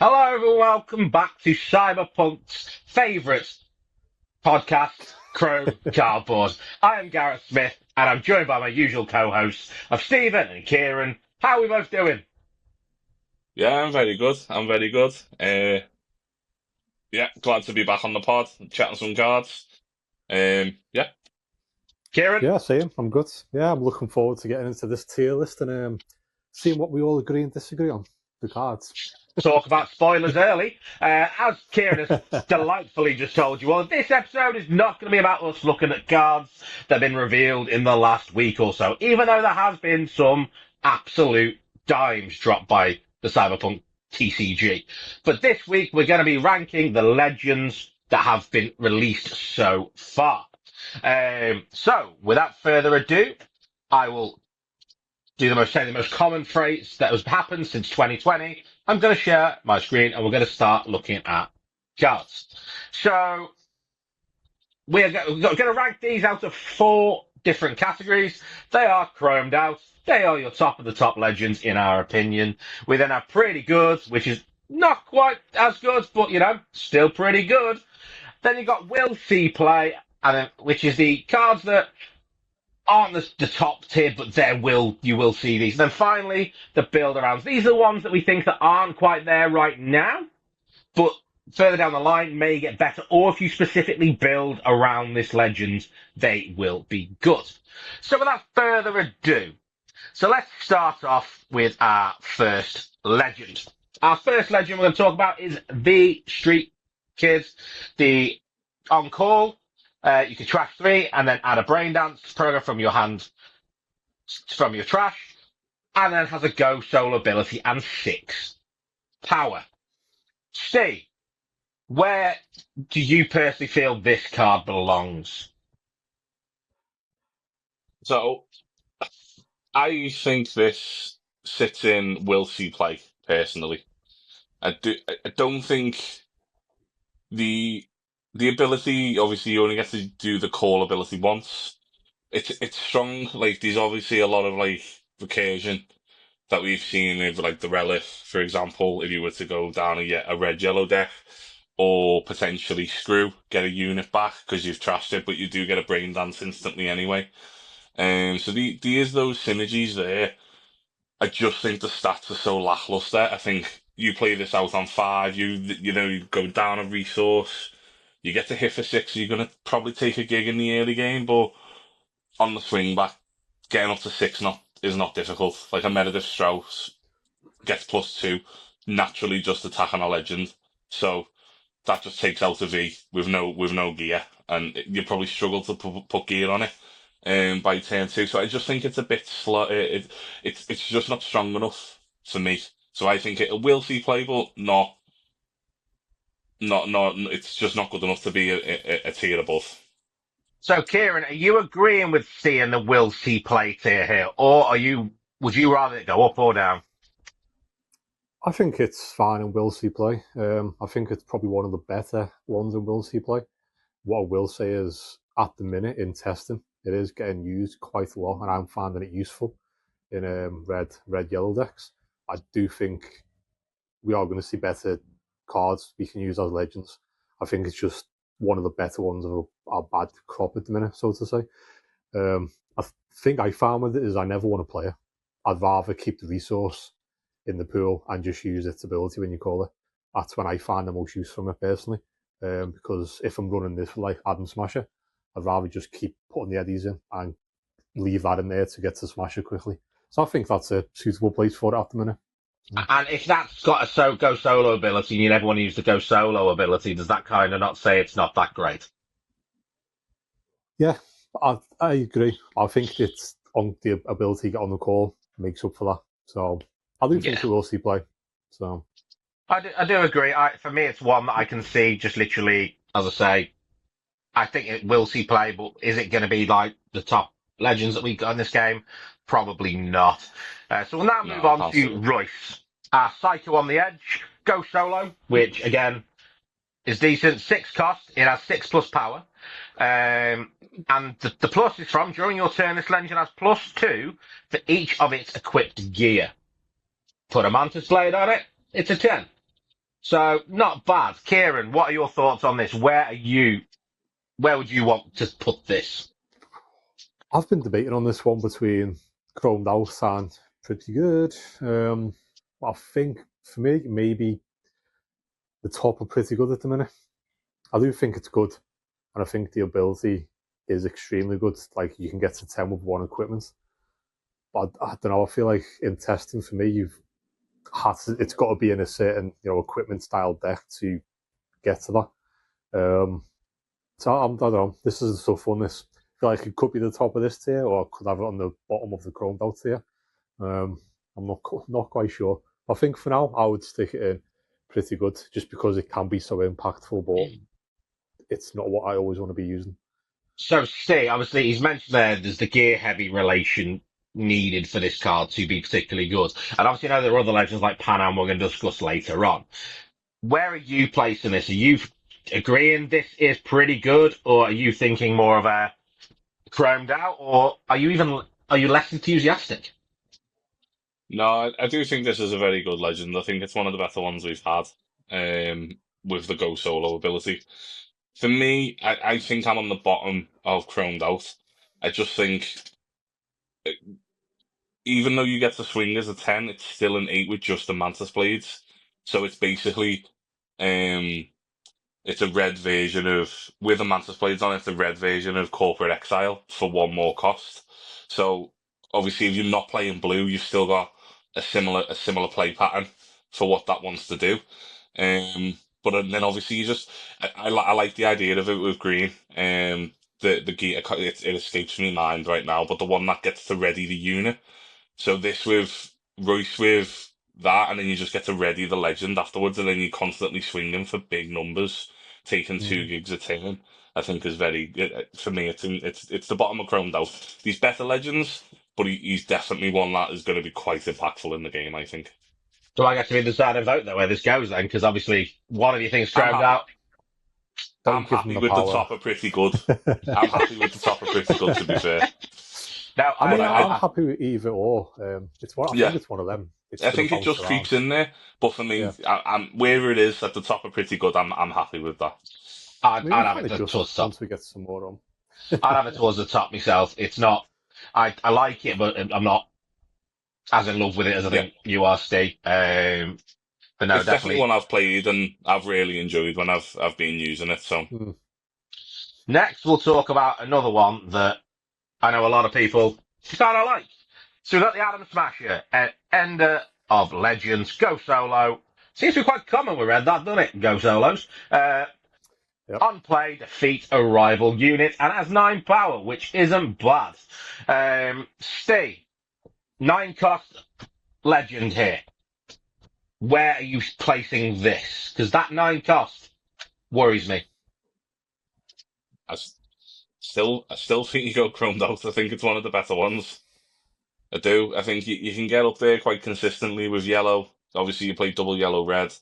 Hello, everyone. Welcome back to Cyberpunk's favourite podcast, Chrome Cardboard. I am Gareth Smith, and I'm joined by my usual co-hosts of Stephen and Kieran. How are we both doing? Yeah, I'm very good. I'm very good. Yeah, glad to be back on the pod, chatting some cards. Yeah, Kieran, Yeah, same. I'm good. Yeah, I'm looking forward to getting into this tier list and seeing what we all agree and disagree on the cards. talk about spoilers early. As Kieran has delightfully just told you all, this episode is not going to be about us looking at cards that have been revealed in the last week or so, even though there has been some absolute dimes dropped by the Cyberpunk TCG. But this week we're going to be ranking the legends that have been released so far. So without further ado, I will say the most common phrase that has happened since 2020. I'm going to share my screen and we're going to start looking at cards. So we're going to rank these out of four different categories. They are chromed out. They are your top of the top legends, in our opinion. We then have pretty good, which is not quite as good, but still pretty good. Then you've got will see play, which is the cards that aren't the top tier, but you will see these. And then finally, the build arounds. These are the ones that we think that aren't quite there right now, but further down the line may get better. Or if you specifically build around this legend, they will be good. So without further ado, so let's start off with our first legend. Our first legend we're going to talk about is the Street Kids, the on call. You can trash three and then add a brain dance program from your hand, from your trash, and then has a go solo ability and 6 power. Steve, where do you personally feel this card belongs? so I think this sits in will see play personally. I don't think the the ability. Obviously, you only get to do the call ability once. It's strong. Like there's obviously a lot of like recursion that we've seen with like the Relic, for example, if you were to go down and get a red yellow deck, or potentially screw, get a unit back because you've trashed it, but you do get a brain dance instantly anyway. So there's those synergies there. I just think the stats are so lackluster. I think you play this out on five, you go down a resource, you get to hit for six, so you're gonna probably take a gig in the early game, but on the swing back, getting up to six not is not difficult. Like a Meredith Strauss gets +2, naturally just attacking a legend. So that just takes out a V with no gear, and you probably struggle to put gear on it by turn two. So I just think it's a bit slow. It's just not strong enough for me. So I think it will see play, but not. It's just not good enough to be a tier above. So, Kieran, are you agreeing with seeing the will see play tier here, or would you rather it go up or down? I think it's fine in will see play. I think it's probably one of the better ones in will see play. What I will say is, at the minute in testing, it is getting used quite a lot, and I'm finding it useful in red yellow decks. I do think we are going to see better cards we can use as legends. I think it's just one of the better ones of a bad crop at the minute, so to say. I think I found with it is I never want to play it. I'd rather keep the resource in the pool and just use its ability when you call it. That's when I find the most use from it personally. Because if I'm running this for like Adam Smasher, I'd rather just keep putting the eddies in and leave that in there to get to Smasher quickly. So I think that's a suitable place for it at the minute. And if that's got a go solo ability and you never want to use the go solo ability, does that kind of not say it's not that great? Yeah, I agree. I think it's on the ability to get on the call makes up for that. So I do think Yeah, it will see play. So I do agree. For me, it's one that I can see just literally, as I say, I think it will see play, but is it going to be like the top legends that we got in this game? Probably not. So we'll now No, move I on can't see to it. Royce. Psycho on the Edge, Go Solo, which again is decent. 6 cost, it has 6 plus power. And the plus is from during your turn, this legend has +2 for each of its equipped gear. Put a Mantis Blade on it, it's a 10. So not bad. Kieran, what are your thoughts on this? Where would you want to put this? I've been debating on this one between chromed out and pretty good. I think for me, maybe the top are pretty good at the minute. I do think it's good, and I think the ability is extremely good. Like you can get to 10 with one equipment. But I don't know. I feel like in testing for me, it's got to be in a certain equipment style deck to get to that. So I don't know. This is so fun. This I feel like it could be the top of this tier, or I could have it on the bottom of the chromed out tier. I'm not quite sure. I think for now I would stick it in pretty good, just because it can be so impactful, but it's not what I always want to be using. So, see, obviously, he's mentioned there's the gear heavy relation needed for this card to be particularly good. And obviously, there are other legends like Panam we're going to discuss later on. Where are you placing this? Are you agreeing this is pretty good, or are you thinking more of a chromed out, or are you less enthusiastic? No, I do think this is a very good legend. I think it's one of the better ones we've had, with the go solo ability. For me, I think I'm on the bottom of chromed out. I just think, uh, even though you get to swing as a 10, it's still an 8 with just the Mantis Blades. So it's basically, um, it's a red version of, with the Mantis Blades on it, it's a red version of Corporate Exile for one more cost. So obviously, if you're not playing blue, you've still got a similar play pattern for what that wants to do. But then obviously I like the idea of it with green. The gear, it escapes me mind right now, but the one that gets to ready the unit. So this with Royce with that, and then you just get to ready the legend afterwards, and then you're constantly swinging for big numbers, taking 2 gigs a turn. I think is for me. It's the bottom of chromed out. These better legends, but he's definitely one that is going to be quite impactful in the game. I think. Do I get to be the deciding vote though where this goes then? Because obviously one of you thinks I'm chromed happy. out. Don't I'm give them happy the with the power. top of pretty good. I'm happy with the top of pretty good. To be fair, No, I but mean, I'm I happy with either or. It's one. I think yeah, it's one of them. It's I going to think it bounce just around. creeps in there. But for Yeah. me, I'm wherever it is at the top of pretty good. I'm happy with that. I I'd, mean, we I'd have can it towards adjust the top. once we get some more on. I'd have it towards the top myself. It's not. I like it, but I'm not as in love with it as I Yeah. think you are, Steve. But no, It's definitely definitely. one I've played and I've really enjoyed when I've been using it. So Hmm. Next, we'll talk about another one that I know a lot of people kind of like. So we've got the Adam Smasher, Ender of Legends, Go Solo. Seems to be quite common with Red, that, doesn't it? Go Solos. Yep. On play, defeat a rival unit and has 9 power, which isn't bad. Steve, 9 cost legend here. Where are you placing this? Because that 9 cost worries me. I still think you go chromed out. I think it's one of the better ones. I do. I think you can get up there quite consistently with yellow. Obviously, you play double yellow red.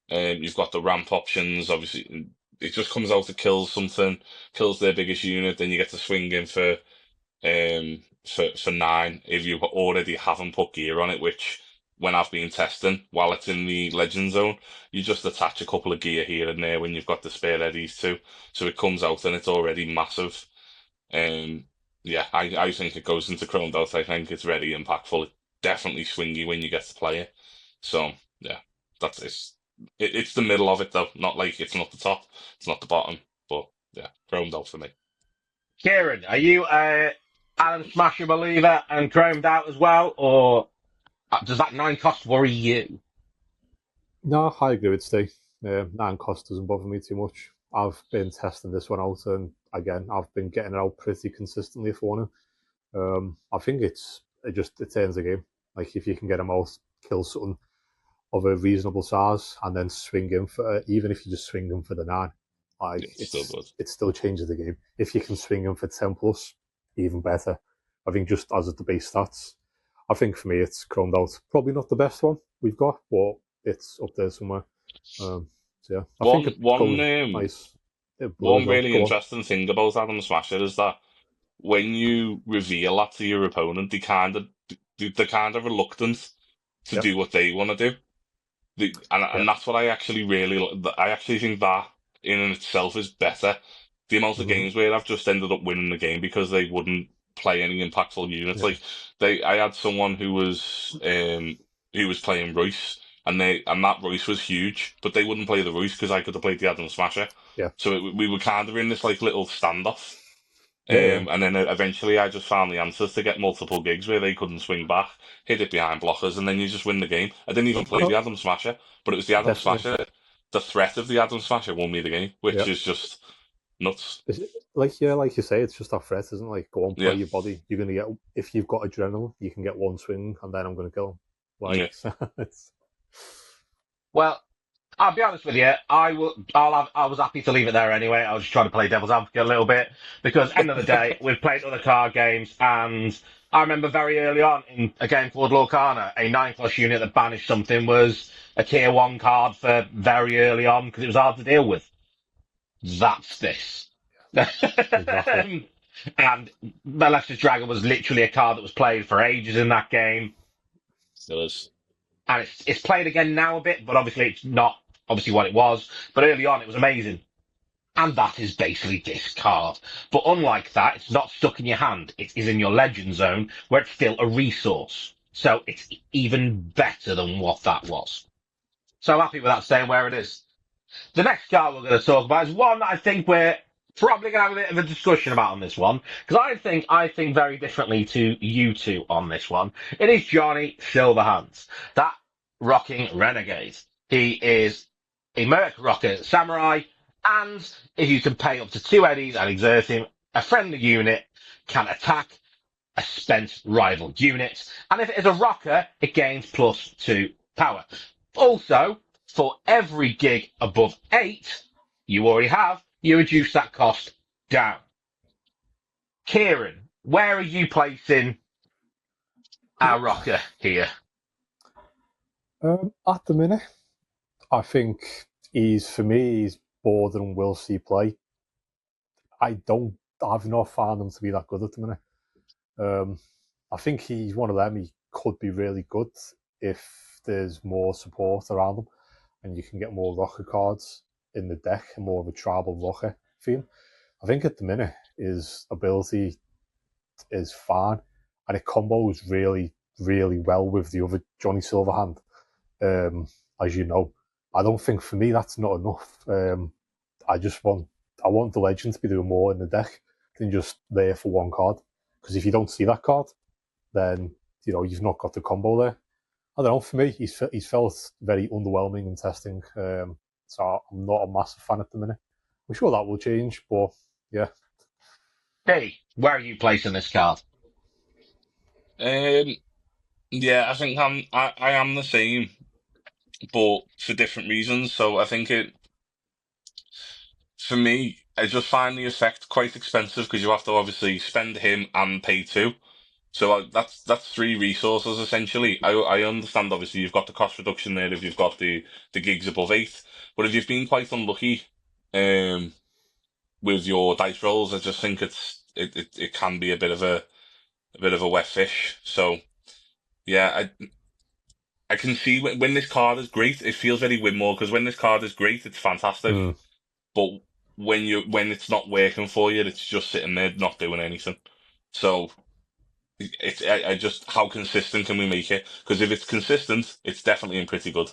You've got the ramp options. Obviously, it just comes out to kill something, kills their biggest unit. Then you get to swing in for 9 if you already haven't put gear on it, which when I've been testing while it's in the legend zone, you just attach a couple of gear here and there when you've got the spare eddies too. So it comes out and it's already massive. Um yeah, I think it goes into chromed out. I think it's very impactful. It definitely swingy when you get to play it. So yeah, that's it's the middle of it though. Not like it's not the top, it's not the bottom, but yeah, chromed out for me. Kieran, are you a Adam Smasher believer and chromed out as well, or does that 9 cost worry you? No, I agree with Steve. 9 cost doesn't bother me too much. I've been testing this one out, and again, I've been getting it out pretty consistently for one. I think it turns the game. Like if you can get them out, kill something of a reasonable size, and then swing in for even if you just swing them for the 9, like Yeah, it's still good. it still changes the game. If you can swing them for 10 plus, even better. I think just as the base stats, I think for me it's chromed out. Probably not the best one we've got, but it's up there somewhere. So yeah, I think One it one goes um nice. It blue as one well. really Go on. interesting thing about Adam Smasher is that when you reveal that to your opponent, they're kind of reluctant to Yep. do what they want to do. And Yeah. that's what I actually I actually think that in and itself is better. The amount of Hmm. games where I've just ended up winning the game because they wouldn't play any impactful units. Yeah. Like I had someone who was playing Royce, and that Royce was huge, but they wouldn't play the Royce because I could have played the Adam Smasher. Yeah. So we were kind of in this like little standoff. Yeah. Yeah. And then eventually I just found the answers to get multiple gigs where they couldn't swing back, hit it behind blockers, and then you just win the game. I didn't even play the No, Adam Smasher, but it was the Adam definitely. Smasher. The threat of the Adam Smasher won me the game, which Yeah. is just nuts. Like, yeah, like you say, it's just that threat, isn't it? Like, go on, play Yeah, your body. You're gonna get, if you've got adrenaline, you can get one swing, and then I'm gonna kill him. yeah. Like, it's Well, I'll be honest with you. I was happy to leave it there anyway. I was just trying to play devil's advocate a little bit because, end of the day, we've played other card games, and I remember very early on in a game called Lorcana, a 9+ unit that banished something was a tier 1 card for very early on because it was hard to deal with. That's this. exactly. And Maleficent's Dragon was literally a card that was played for ages in that game, Still is. and it's played again now a bit, but obviously it's not obviously what it was. But early on, it was amazing. And that is basically this card. But unlike that, it's not stuck in your hand. It is in your legend zone, where it's still a resource. So it's even better than what that was. So I'm happy with that staying where it is. The next card we're going to talk about is one that I think we're probably going to have a bit of a discussion about on this one, because I think very differently to you two on this one. It is Johnny Silverhands, that rocking renegade. He is a Merc Rocker Samurai, and if you can pay up to 2 eddies and exert him, a friendly unit can attack a spent rival unit, and if it is a rocker, it gains +2 power. Also, for every gig above 8 you already have, you reduce that cost down. Kieran, where are you placing our rocker here? At the minute, I think for me, he's borderline will see play. I've not found him to be that good at the minute. I think he's one of them. He could be really good if there's more support around him and you can get more rocker cards in the deck and more of a tribal rocker feel. I think at the minute his ability is fine and it combos really, really well with the other Johnny Silverhand. As you know, I don't think for me that's not enough. I want the legend to be doing more in the deck than just there for one card. Because if you don't see that card, then you've not got the combo there. I don't know. For me, he's felt very underwhelming in testing, so I'm not a massive fan at the minute. I'm sure that will change, but yeah. Hey, where are you placing this card? Um, yeah, I think I am the same, but for different reasons. So I think for me, I just find the effect quite expensive because you have to obviously spend him and pay two. So that's 3 resources essentially. I understand obviously you've got the cost reduction there if you've got the gigs above 8, but if you've been quite unlucky um with your dice rolls, I just think it can be a bit of a wet fish. So yeah, I can see when this card is great, it feels very Winmore because when this card is great, it's fantastic. Mm. But when it's not working for you, it's just sitting there not doing anything. So I just how consistent can we make it? Because if it's consistent, it's definitely in pretty good.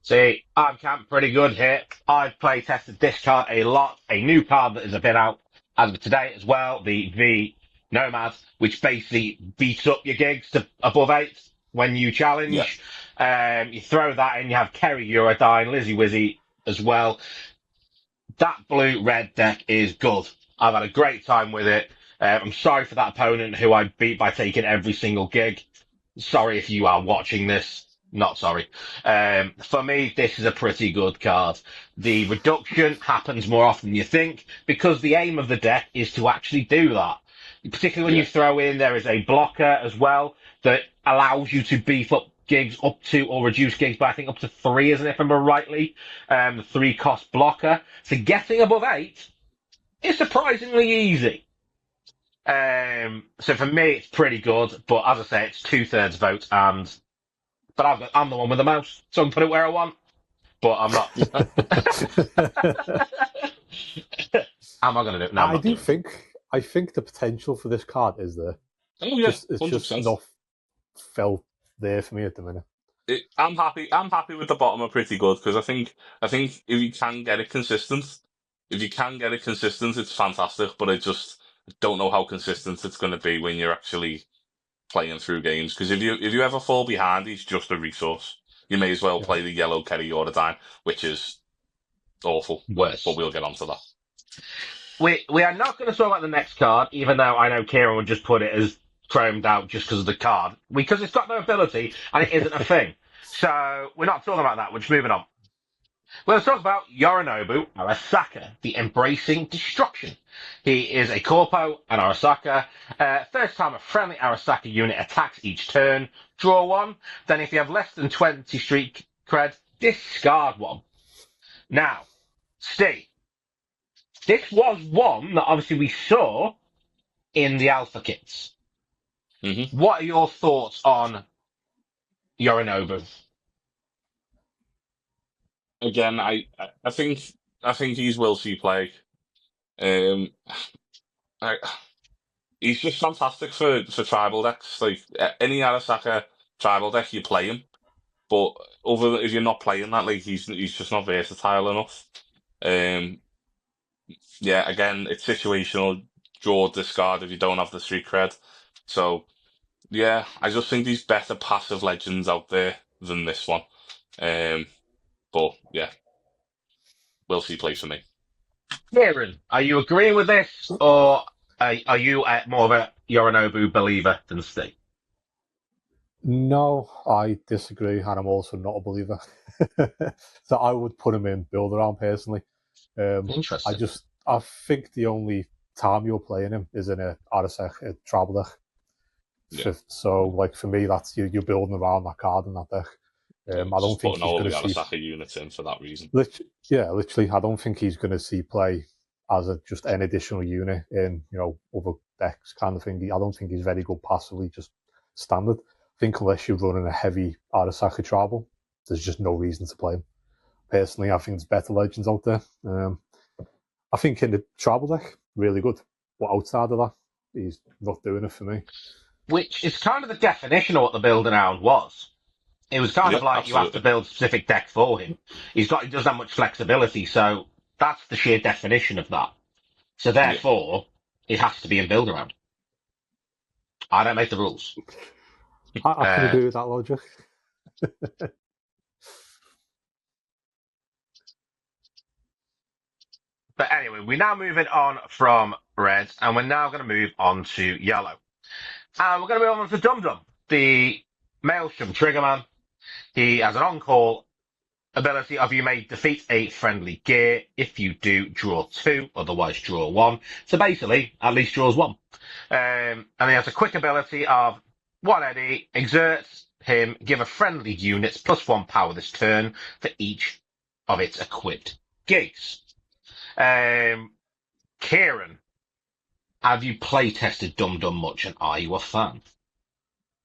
See, I'm camped pretty good here. I've play tested this card a lot. A new card that has been out as of today as well, the V Nomad, which basically beats up your gigs to above 8 when you Yeah, challenge. You throw that in, you have Kerry Eurodyne, Lizzie Wizzy as well. That blue-red deck is good. I've had a great time with it. I'm sorry for that opponent who I beat by taking every single gig. Sorry if you are watching this. Not sorry. For me, this is a pretty good card. The reduction happens more often than you think because the aim of the deck is to actually do that. Particularly when you yeah, throw in, there is a blocker as well that allows you to beef up gigs up to or reduce gigs by I think up to 3, isn't it, if I remember rightly? The 3 cost blocker. So getting above 8 is surprisingly easy. So for me, it's pretty good, but as I say, it's 2/3 vote and but I'm the one with the mouse, so I can put it where I want. But I'm not. Am I going to do it? No, I'm I not do doing it. think the potential for this card is there. Oh yeah, Just it's just 100%. not felt there for me at the minute. I'm happy. I'm happy with the bottom are pretty good because I think if you can get it consistent, it's fantastic. But I just don't know how consistent it's going to be when you're actually playing through games. Because if you ever fall behind, he's just a resource. You may as well Yeah. play the yellow Kerry Ordine, which is awful. But Worse. we'll get onto that. We are not going to talk about the next card, even though I know Kieran would just put it as chromed out just because of the card, because it's got no ability and it isn't a thing. So we're not talking about that. We're just moving on. We're going to talk about Yorinobu Arasaka, the Embracing Destruction. He is a Corpo and Arasaka. First time a friendly Arasaka unit attacks each turn, draw one. Then if you have less than 20 street cred, discard one. Now, Steve, this was one that obviously we saw in the alpha kits. Mm-hmm. What are your thoughts on Yorinobu? Again, I think he's will see play. Um, I, he's just fantastic for tribal decks. Like any Arasaka tribal deck, you play him. But if you're not playing that, like he's just not versatile enough. Um, yeah, again, it's situational. Draw, discard if you don't have the street cred. So yeah, I just think there's better passive legends out there than this one. But yeah, we'll see plays for me. Kieran, are you agreeing with this, or are you more of a Yorinobu believer than Steve? No, I disagree, and I'm also not a believer. So I would put him in build around personally. Interesting. I think the only time you're playing him is in a Arasaka tribal deck. Yeah. So like for me, that's you're building around that card in that deck. I don't Just think putting he's all going the to see. Arasaka units in for that reason. Literally, I don't think he's going to see play as just an additional unit in other decks kind of thing. I don't think he's very good passively, just standard. I think unless you're running a heavy Arasaka tribal, there's just no reason to play him. Personally, I think there's better legends out there. I think in the tribal deck, really good. But outside of that, he's not doing it for me. Which is kind of the definition of what the build around was. It was kind of like you have to build a specific deck for him. He doesn't have much flexibility, so that's the sheer definition of that. So therefore, it has to be in build around. I don't make the rules. I can agree with that logic. But anyway, we're now moving on from red, and we're now going to move on to yellow. And we're going to move on to Dum Dum, the Maelstrom Triggerman. He has an on-call ability of you may defeat a friendly gear. If you do, draw two, otherwise draw one. So basically, at least draws one. And he has a quick ability of one Eddie, exerts him, give a friendly units +1 power this turn for each of its equipped geese. Kieran, have you play tested Dum Dum much, and are you a fan?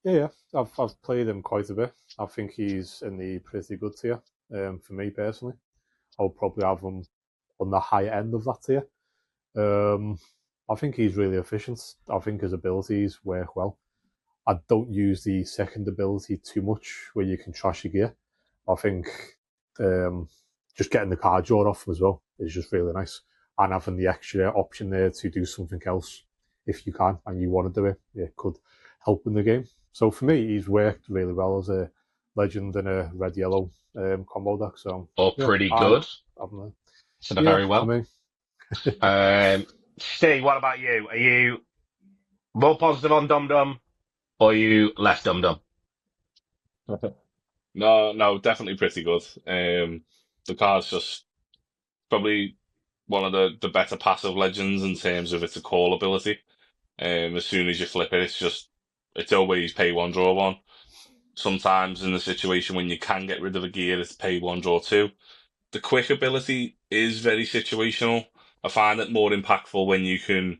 Yeah. I've played him quite a bit. I think he's in the pretty good tier. For me personally, I'll probably have him on the high end of that tier. I think he's really efficient. I think his abilities work well. I don't use the second ability too much, where you can trash your gear. I think just getting the card draw off as well is just really nice, and having the extra option there to do something else if you can and you want to do it, it could help in the game. So for me, he's worked really well as a legend in a red-yellow combo deck. So pretty good. So very well. For me. Steve, what about you? Are you more positive on Dum Dum, or are you less Dum Dum? No, definitely pretty good. The card's just probably one of the better passive legends in terms of its call ability. As soon as you flip it, it's always pay one, draw one. Sometimes in the situation when you can get rid of a gear, it's pay one, draw two. The quick ability is very situational. I find it more impactful when you can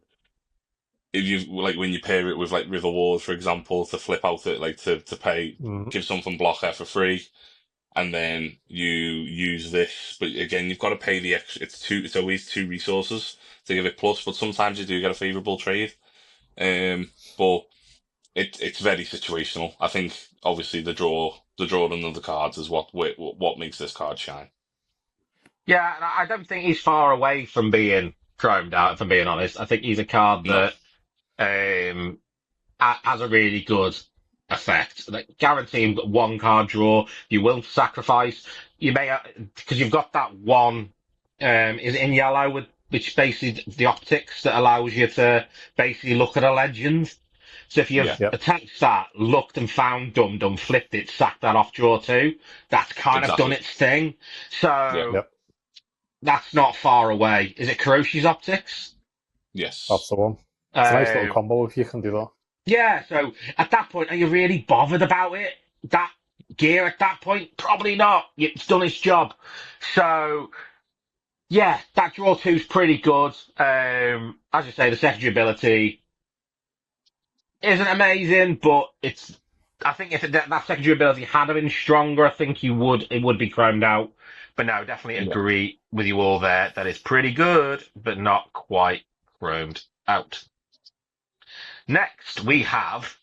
if you like when you pair it with like River Wars, for example, to flip out it like to pay give something blocker for free, and then you use this. But again, you've got to pay the extra. It's always two resources to give it plus, but sometimes you do get a favourable trade. But it's very situational. I think obviously the drawing of the cards is what makes this card shine. Yeah, and I don't think he's far away from being chromed out, if I'm being honest. I think he's a card No, that um, has a really good effect. Like guaranteeing one card draw, you will sacrifice. You may, because you've got that one, is it in yellow with, which basically the optics that allows you to basically look at a legend. So if you've yeah, Yep. attached that, looked and found Dum Dum, flipped it, sacked that off draw two, that's kind of done exactly. its thing. Yeah, So Yep. that's not far away. Is it Kuroshi's optics? That's yes, the one. It's a nice little Um, combo if you can do that. Yeah, so at that point, are you really bothered about it? That gear at that point? Probably not. It's done its job. So, yeah, that draw two's pretty good. As you say, the secondary ability isn't amazing, but it's. I think if that secondary ability had been stronger, I think it would be chromed out. But no, definitely yeah, agree with you all there. That is pretty good, but not quite chromed out. Next, we have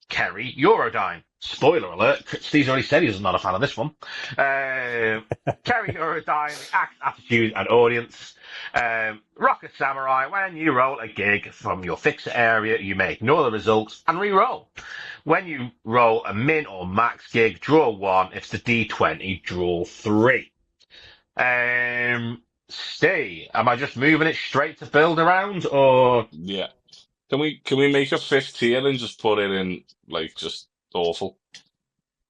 Kerry Eurodyne. Spoiler alert, Steve's already said he's not a fan of this one. Kerry Eurodyne, the act, attitude, and audience. Rocket Samurai, when you roll a gig from your fixed area, you may ignore the results and re-roll. When you roll a min or max gig, draw one. If it's the D20, draw three. Steve, am I just moving it straight to build around, or yeah. Can we make a fifth tier and just put it in like just awful?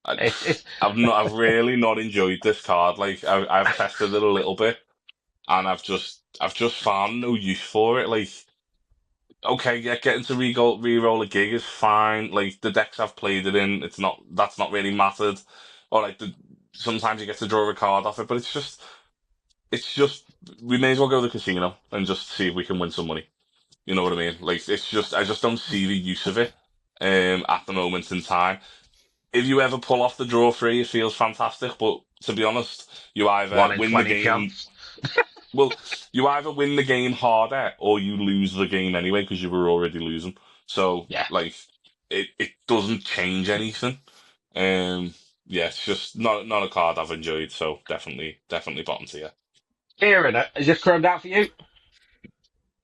I, it's I've really not enjoyed this card. Like I've tested it a little bit, and I've just found no use for it. Like okay, yeah, getting to re-roll a gig is fine. Like the decks I've played it in, that's not really mattered. Or like sometimes you get to draw a card off it, but it's just we may as well go to the casino and just see if we can win some money. You know what I mean? Like I just don't see the use of it at the moment in time. If you ever pull off the draw free, it feels fantastic. But to be honest, you either one in win the 20 game. chance? Well, you either win the game harder or you lose the game anyway because you were already losing. So Yeah. like it doesn't change anything. Um, yeah, it's just not a card I've enjoyed. So definitely bottom tier. Kieran, is this chromed out for you?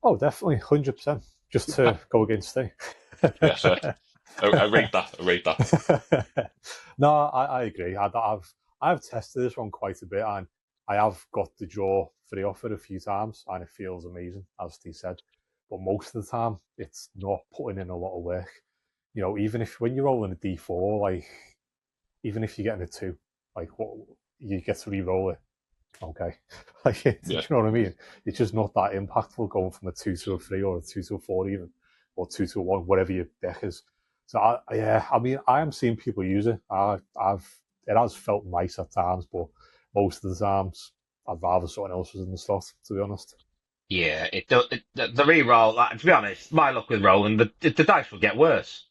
Oh, definitely, 100%. Just to go against Steve. Yeah, so I rate that. I rate that. No, I agree. I've tested this one quite a bit, and I have got the draw free off it a few times, and it feels amazing, as Steve said. But most of the time, it's not putting in a lot of work. You know, even if when you're rolling a D4, like even if you're getting a two, like what you get to re-roll it. Okay, like do you Yeah. know what I mean? It's just not that impactful going from a two to a three or a two to a four even, or two to a one, whatever your deck is. So I mean, I am seeing people use it. It has felt nice at times, but most of the times I'd rather someone else was in the slot. To be honest. Yeah, the re-roll, like, to be honest, my luck with rolling, the dice would get worse.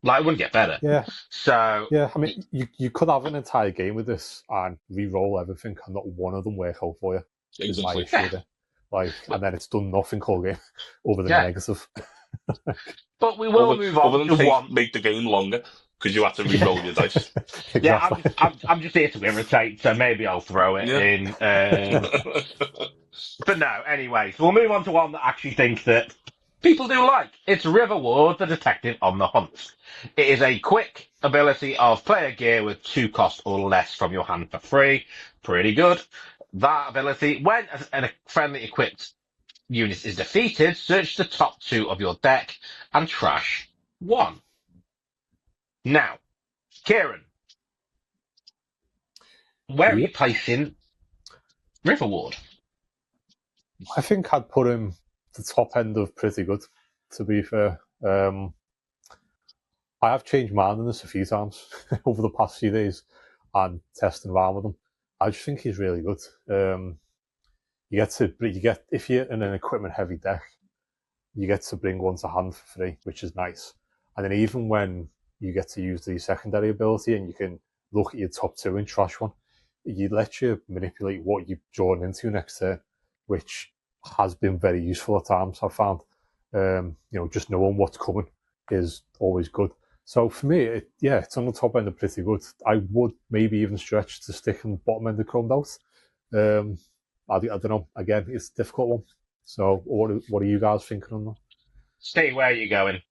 Like, it wouldn't get better. Yeah, So, yeah. I mean, you could have an entire game with this and re-roll everything, and not one of them work out for you. Is my Exactly. issue yeah, with it. Like, and then it's done nothing all game over the yeah. negative. But we will move on Other than to one. make the game longer because you had to re-roll your dice. Yeah, Exactly. I'm just here to irritate, so maybe I'll throw it Yeah. in. But no, anyway, so we'll move on to one that I actually think that people do like. It's River Ward, the Detective on the Hunt. It is a quick ability of player gear with 2 cost or less from your hand for free. Pretty good. That ability, when a friendly equipped unit is defeated, search the top 2 of your deck and trash 1. Now, Kieran, where are you Yep. placing River Ward? I think I'd put him the top end of pretty good, to be fair. I have changed mine on this a few times over the past few days and testing around with him. I just think he's really good. You get if you're in an equipment heavy deck, you get to bring one to hand for free, which is nice. And then even when you get to use the secondary ability and you can look at your top two and trash one, you let you manipulate what you've drawn into next turn, which has been very useful at times, I've found. Just knowing what's coming is always good. So for me, it's on the top end of pretty good. I would maybe even stretch to stick in the bottom end of chromed out. I don't know. Again, it's a difficult one. So what are you guys thinking on that? Steve, where are you going?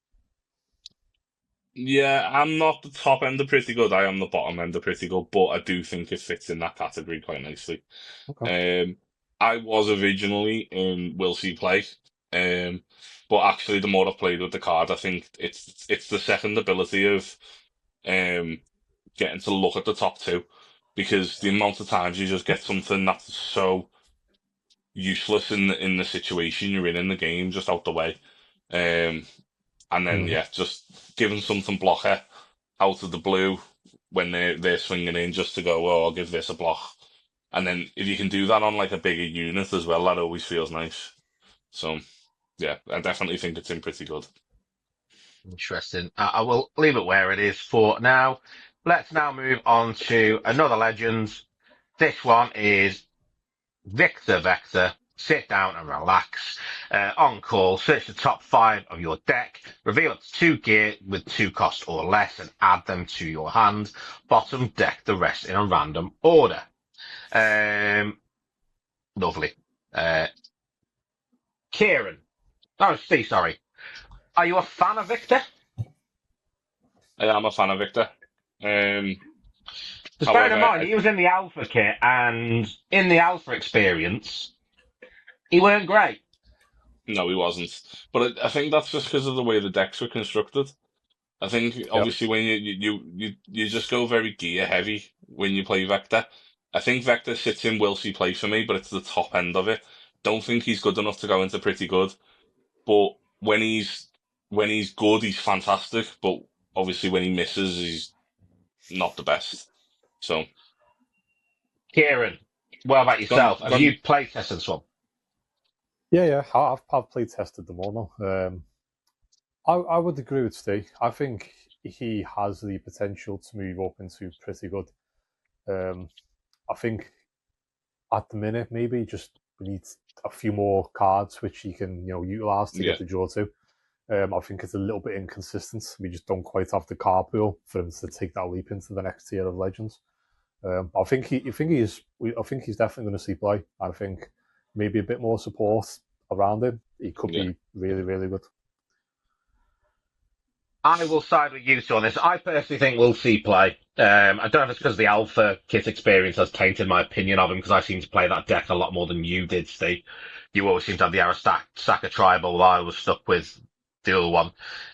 Yeah, I'm not the top end of pretty good. I am the bottom end of pretty good, but I do think it fits in that category quite nicely. Okay. I was originally in Will See Play, but actually, the more I've played with the card, I think it's the second ability of getting to look at the top two, because the amount of times you just get something that's so useless in the situation you're in the game just out the way. And then just giving something blocker out of the blue when they're swinging in, just to go, oh, I'll give this a block. And then if you can do that on like a bigger unit as well, that always feels nice. So yeah, I definitely think it's in pretty good. Interesting. I will leave it where it is for now. Let's now move on to another Legends. This one is Victor Vector. Sit down and relax. On call, search the top 5 of your deck, reveal up to 2 gear with 2 cost or less, and add them to your hand. Bottom deck the rest in a random order. Lovely. Kieran. Oh, Steve, sorry. Are you a fan of Victor? I am a fan of Victor. Because bearing in However, mind, he was in the Alpha kit, and in the Alpha experience, he weren't great. no, he wasn't. But I think that's just because of the way the decks were constructed. I think obviously when you just go very gear heavy when you play Vector. I think Vector sits in Will See Play for me, but it's the top end of it. Don't think he's good enough to go into pretty good. But when he's good, he's fantastic. But obviously when he misses, he's not the best. So Kieran, what about gone, yourself? Have gone, you play tested this one? Yeah. I've play tested them all now. I would agree with Steve. I think he has the potential to move up into pretty good. I think at the minute maybe just we need a few more cards which he can utilize to get the draw to. I think it's a little bit inconsistent. We just don't quite have the card pool for him to take that leap into the next tier of Legends. I think he's definitely going to see play. I think maybe a bit more support around him. He could be really, really good. I will side with you two on this. I personally think we'll see play. I don't know if it's because the Alpha kit experience has tainted my opinion of him, because I seem to play that deck a lot more than you did, Steve. You always seem to have the Arasaka Tribal, while I was stuck with the other one,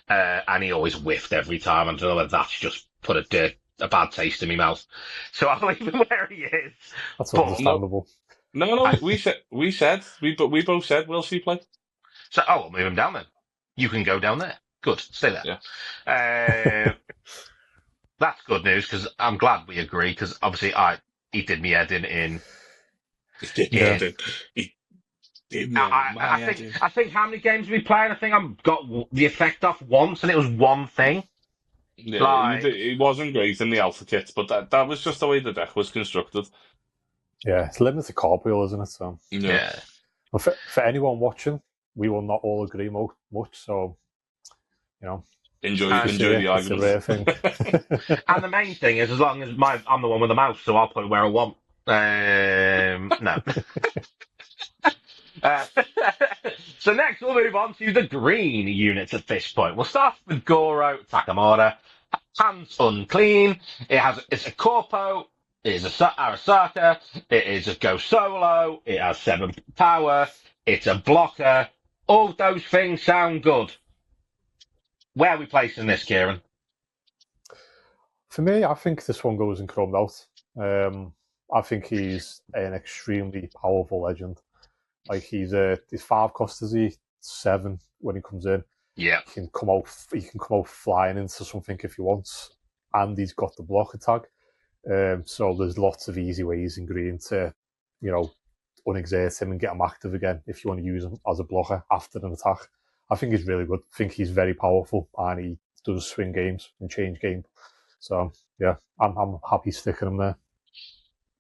and he always whiffed every time. I don't know whether that's just put a bad taste in my mouth. So I'll leave him where he is. That's understandable. No. We both said we'll see play. So we'll move him down then. You can go down there. Good, stay there. Yeah. That's good news, because I'm glad we agree, because obviously he did me head in. He did me I think how many games we played? I think I've got the effect off once, and it was one thing. Yeah, he wasn't great in the Alpha kit, but that was just the way the deck was constructed. Yeah, it's limited card pool, isn't it? So yeah. Well, for anyone watching, we will not all agree much, so enjoy the argument. It's a rare thing. And the main thing is, as long as I'm the one with the mouse, so I'll put it where I want. No. So next we'll move on to the green units at this point. We'll start with Goro Takamura. Hands unclean. It's a Corpo. It is a Arasaka. It is a Go Solo. It has 7 power. It's a blocker. All those things sound good. Where are we placing this, Kieran? For me, I think this one goes in chromed out. I think he's an extremely powerful legend. Like he's 5 cost, is he? 7 when he comes in. Yeah. He can come out flying into something if he wants, and he's got the blocker tag. So there's lots of easy ways in green to, unexert him and get him active again if you want to use him as a blocker after an attack. I think he's really good. I think he's very powerful, and he does swing games and change game. So yeah, I'm happy sticking him there.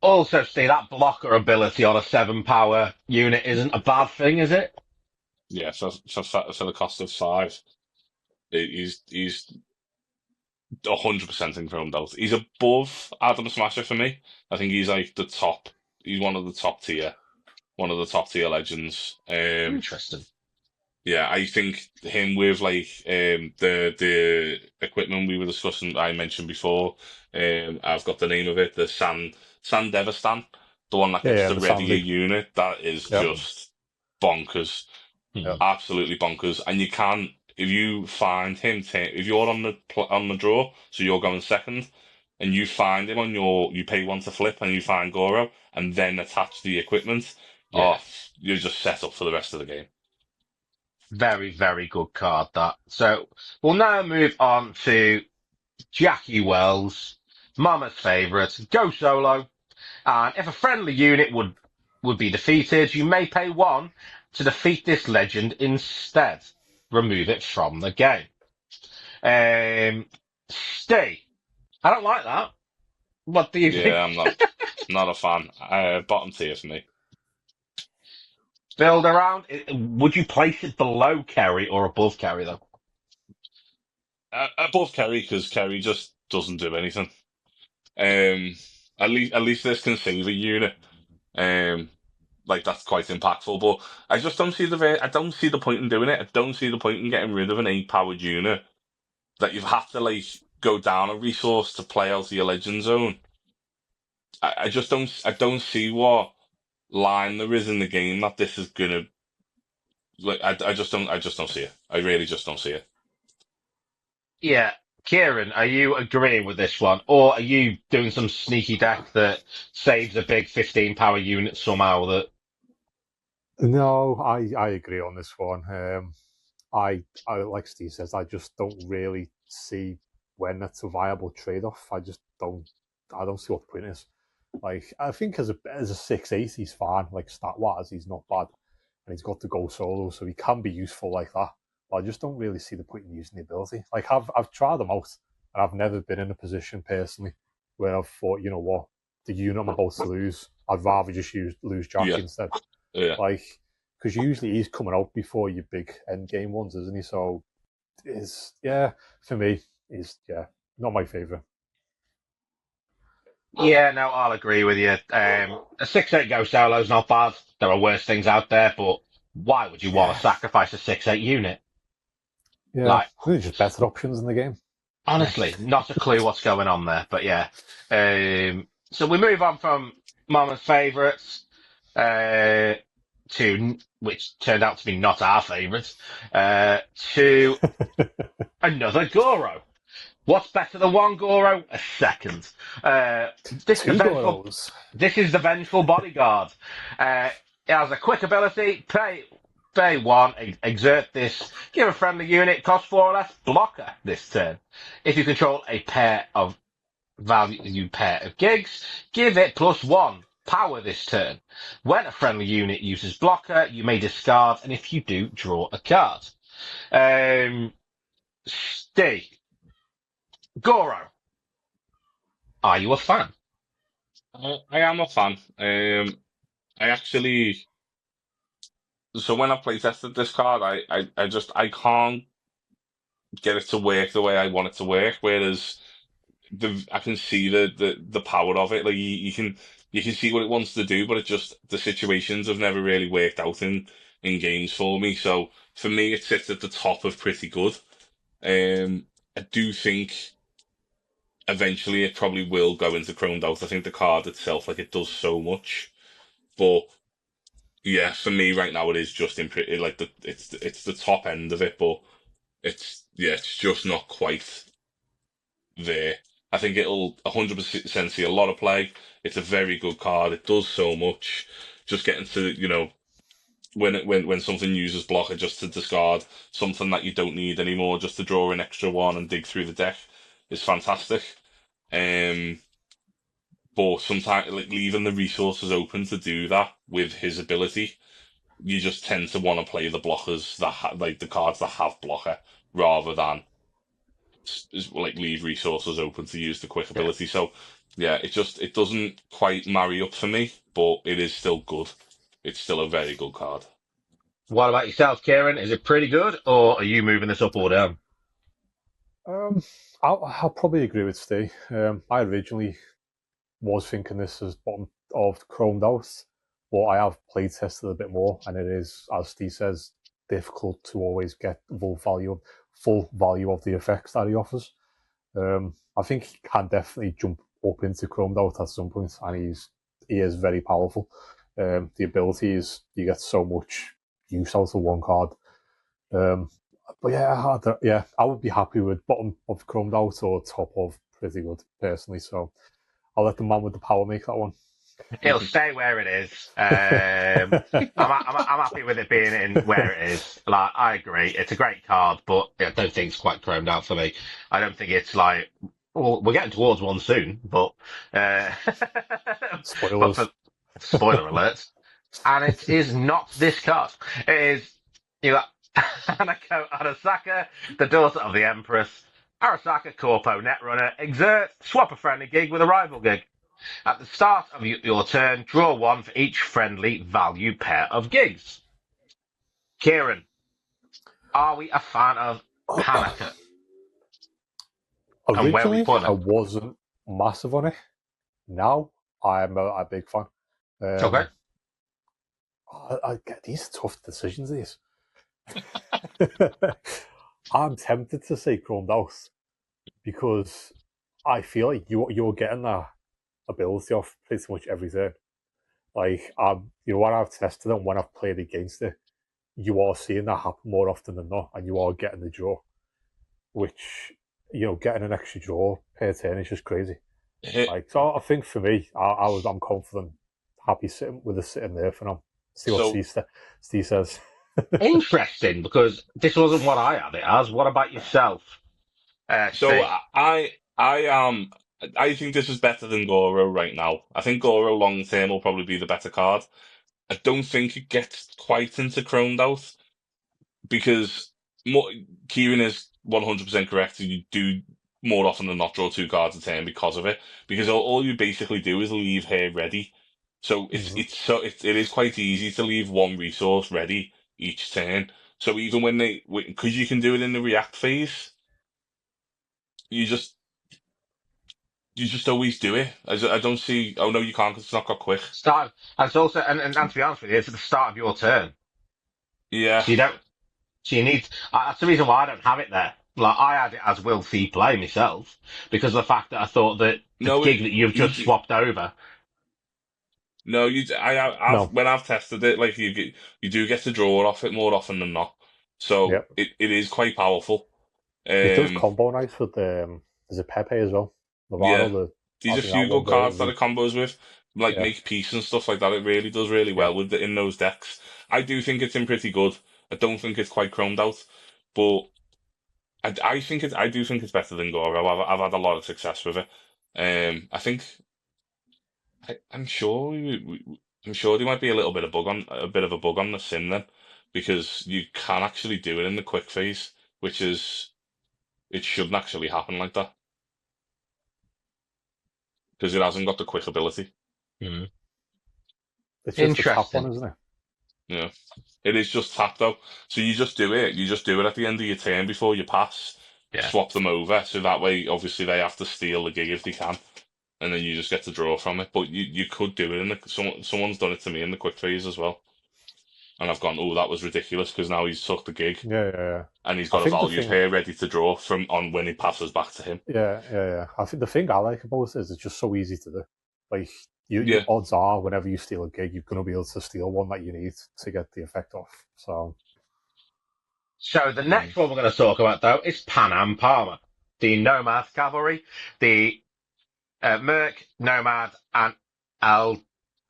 Also, Steve, that blocker ability on a 7 power unit isn't a bad thing, is it? Yeah, for the cost of 5, he's 100% in chromed out. He's above Adam Smasher for me. I think he's like the top. He's one of the top tier, one of the top tier legends. Interesting. Yeah, I think him with like the equipment we were discussing, I mentioned before. I've got the name of it, the San Devastan, the one that Yeah, gets yeah, to the ready a Sandy. unit. That is Yeah, just bonkers, yeah, Hmm. absolutely bonkers. And you can, if you find him, if you're on the draw, so you're going second, and you find him on you pay 1 to flip, and you find Goro, and then attach the equipment. Yeah. Oh, you're just set up for the rest of the game. Very, very good card, that. So we'll now move on to Jackie Wells, Mama's favourite, go solo. And if a friendly unit would be defeated, you may pay 1 to defeat this legend instead. Remove it from the game. Steve, I don't like that. What do you think? Yeah, I'm not a fan. Bottom tier for me. Build around. Would you place it below Kerry or above Kerry, though? Above Kerry because Kerry just doesn't do anything. Um, at least this can save a unit. Um, like that's quite impactful. But I just don't see I don't see the point in doing it. I don't see the point in getting rid of an 8 powered unit that you've had to like go down a resource to play out of your legend zone. I just don't see what line there is in the game that this is gonna like. I just don't see it. I really just don't see it. Yeah. Kieran, are you agreeing with this one? Or are you doing some sneaky deck that saves a big 15 power unit somehow that no, I agree on this one. I like Steve says, I just don't really see when that's a viable trade off. I don't see what the point is. Like I think as a 6'8", he's fine. Like stat wise, he's not bad, and he's got to go solo, so he can be useful like that. But I just don't really see the point in using the ability. Like I've tried them out, and I've never been in a position personally where I've thought, you know what, the unit I'm about to lose, I'd rather just lose Jack Yeah, instead. yeah. Like because usually he's coming out before your big end game ones, isn't he? So is yeah for me is not my favorite. yeah, no, I'll agree with you. A 6'8" go solo's not bad. There are worse things out there, but why would you want Yeah, to sacrifice a 6'8" unit? yeah. Like, There's just better options in the game. honestly, not a clue what's going on there, but yeah. So we move on from Mama's favourites, to, which turned out to be not our favourites, to another Goro. What's better than one Goro? A second. This is the Two vengeful. Goros. This is the vengeful bodyguard. It has a quick ability. Pay 1. Exert this. Give a friendly unit. Cost 4 or less. Blocker this turn. If you control a pair of gigs, give it +1. Power this turn. When a friendly unit uses blocker, you may discard, and if you do, draw a card. Um, Steve, Goro, are you a fan? I am a fan. I actually. So when I play tested this card, I can't get it to work the way I want it to work. Whereas I can see the power of it. Like you can see what it wants to do, but it just the situations have never really worked out in games for me. So for me, it sits at the top of pretty good. I do think eventually it probably will go into chromed out. I think the card itself, like it does so much, but yeah, for me right now it is just in pretty like it's the top end of it, but it's just not quite there. I think it'll 100% see a lot of play. It's a very good card. It does so much. Just getting to when something uses blocker just to discard something that you don't need anymore, just to draw an extra one and dig through the deck is fantastic. Um, but sometimes like leaving the resources open to do that with his ability you just tend to want to play the blockers that like the cards that have blocker rather than like leave resources open to use the quick Yeah. ability. So yeah, it doesn't quite marry up for me, but it is still good. It's still a very good card. What about yourself, Kieran? Is it pretty good, or are you moving this up or down? Um, I'll probably agree with Steve. I originally was thinking this as bottom of chromed out, but I have play tested a bit more, and it is, as Steve says, difficult to always get full value of the effects that he offers. I think he can definitely jump up into chromed out at some point, and he is very powerful. The ability is you get so much use out of one card. But yeah, I would be happy with bottom of chromed out or top of pretty good personally. So I'll let the man with the power make that one. It'll stay where it is. I'm happy with it being in where it is. Like, I agree, it's a great card, but I don't think it's quite chromed out for me. I don't think it's like. Well, we're getting towards one soon, but but Spoilers. for spoiler alert, and it is not this card. It is you got Hanako Arasaka, the daughter of the Empress. Arasaka Corpo Netrunner. Exert. Swap a friendly gig with a rival gig. At the start of your turn, draw one for each friendly value pair of gigs. Kieran, are we a fan of Hanako? And where are we Originally, putting I it? wasn't massive on it. Now, I'm a big fan. Okay. I get these tough decisions. These. I'm tempted to say chromed out because I feel like you're getting that ability off pretty much every turn. Like when I've tested and when I've played against it, you are seeing that happen more often than not, and you are getting the draw, which getting an extra draw per turn is just crazy. Like, so I think for me, I'm confident, happy sitting there for now. See what So Steve says. Interesting, because this wasn't what I had it as. What about yourself, so Steve? I think this is better than Goro right now. I think Goro long term will probably be the better card. I don't think it gets quite into chromed out because more, Kieran is 100% correct. You do more often than not draw two cards a turn because of it. Because all you basically do is leave her ready. So it is quite easy to leave one resource ready each turn. So even because you can do it in the react phase, you just you just always do it. I don't see. Oh no, you can't because it's not got quick. Start, and it's also, and to be honest with you, it's at the start of your turn. Yeah. So you don't, so you need, that's the reason why I don't have it there. Like, I had it as will see play myself, because of the fact that I thought that the No, gig that you've you just swapped over. no, I've No, when I've tested it, like you do get to draw off it more often than not. So yep, it is quite powerful. it does Um, combo nice with there's a Pepe as well. yeah, Navarro, there's I a think that few one good cards that the it combos with, like yeah, make peace and stuff like that. It really does really yeah. well in those decks. I do think it's in pretty good. I don't think it's quite chromed out, but I do think it's better than Goro. I've had a lot of success with it. I think I'm sure I'm sure there might be a bit of a bug on the sim then, because you can actually do it in the quick phase, which is it shouldn't actually happen like that because it hasn't got the quick ability. Hmm. It's just a tap one, Interesting. isn't it? Yeah, it is just tap though, so you just do it. You just do it at the end of your turn before you pass. Yeah. Swap them over, so that way obviously they have to steal the gig if they can, and then you just get to draw from it. But you could do it in someone's done it to me in the quick phase as well. And I've gone, oh, that was ridiculous because now he's took the gig Yeah. and he's I got a think the valued thing, pair ready to draw from on when he passes back to him. yeah. I think the thing I like about it is it's just so easy to do. Like you Yeah. odds are whenever you steal a gig, you're gonna be able to steal one that you need to get the effect off. So So the next one we're going to talk about, though, is Pan Am Palmer, the Nomad Cavalry, the Merc, Nomad, and El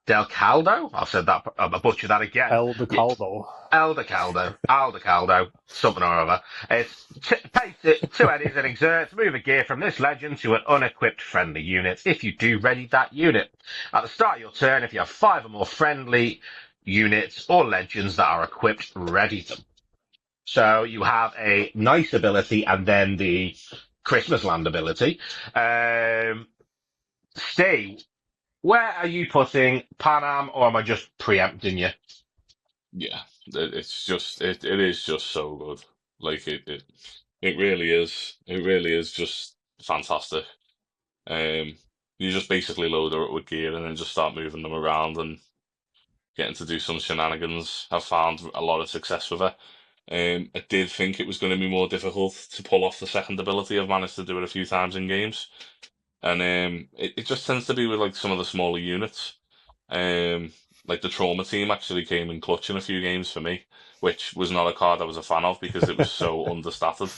Del Caldo. I've said that, I butchered that again. El de Caldo. Aldo Caldo, something or other. It's pay two eddies and exert, move a gear from this legend to an unequipped friendly unit if you do ready that unit. At the start of your turn, if you have five or more friendly units or legends that are equipped ready to. So you have a nice ability and then the Christmas Land ability. Steve, where are you putting Panam, or am I just preempting you? Yeah, it's just it is just so good. Like it really is. It really is just fantastic. Um, you just basically load her up with gear and then just start moving them around and getting to do some shenanigans. I've found a lot of success with it. I did think it was going to be more difficult to pull off the second ability. I've managed to do it a few times in games, and it just tends to be with like some of the smaller units. Um, like the trauma team actually came in clutch in a few games for me, which was not a card I was a fan of because it was so understated.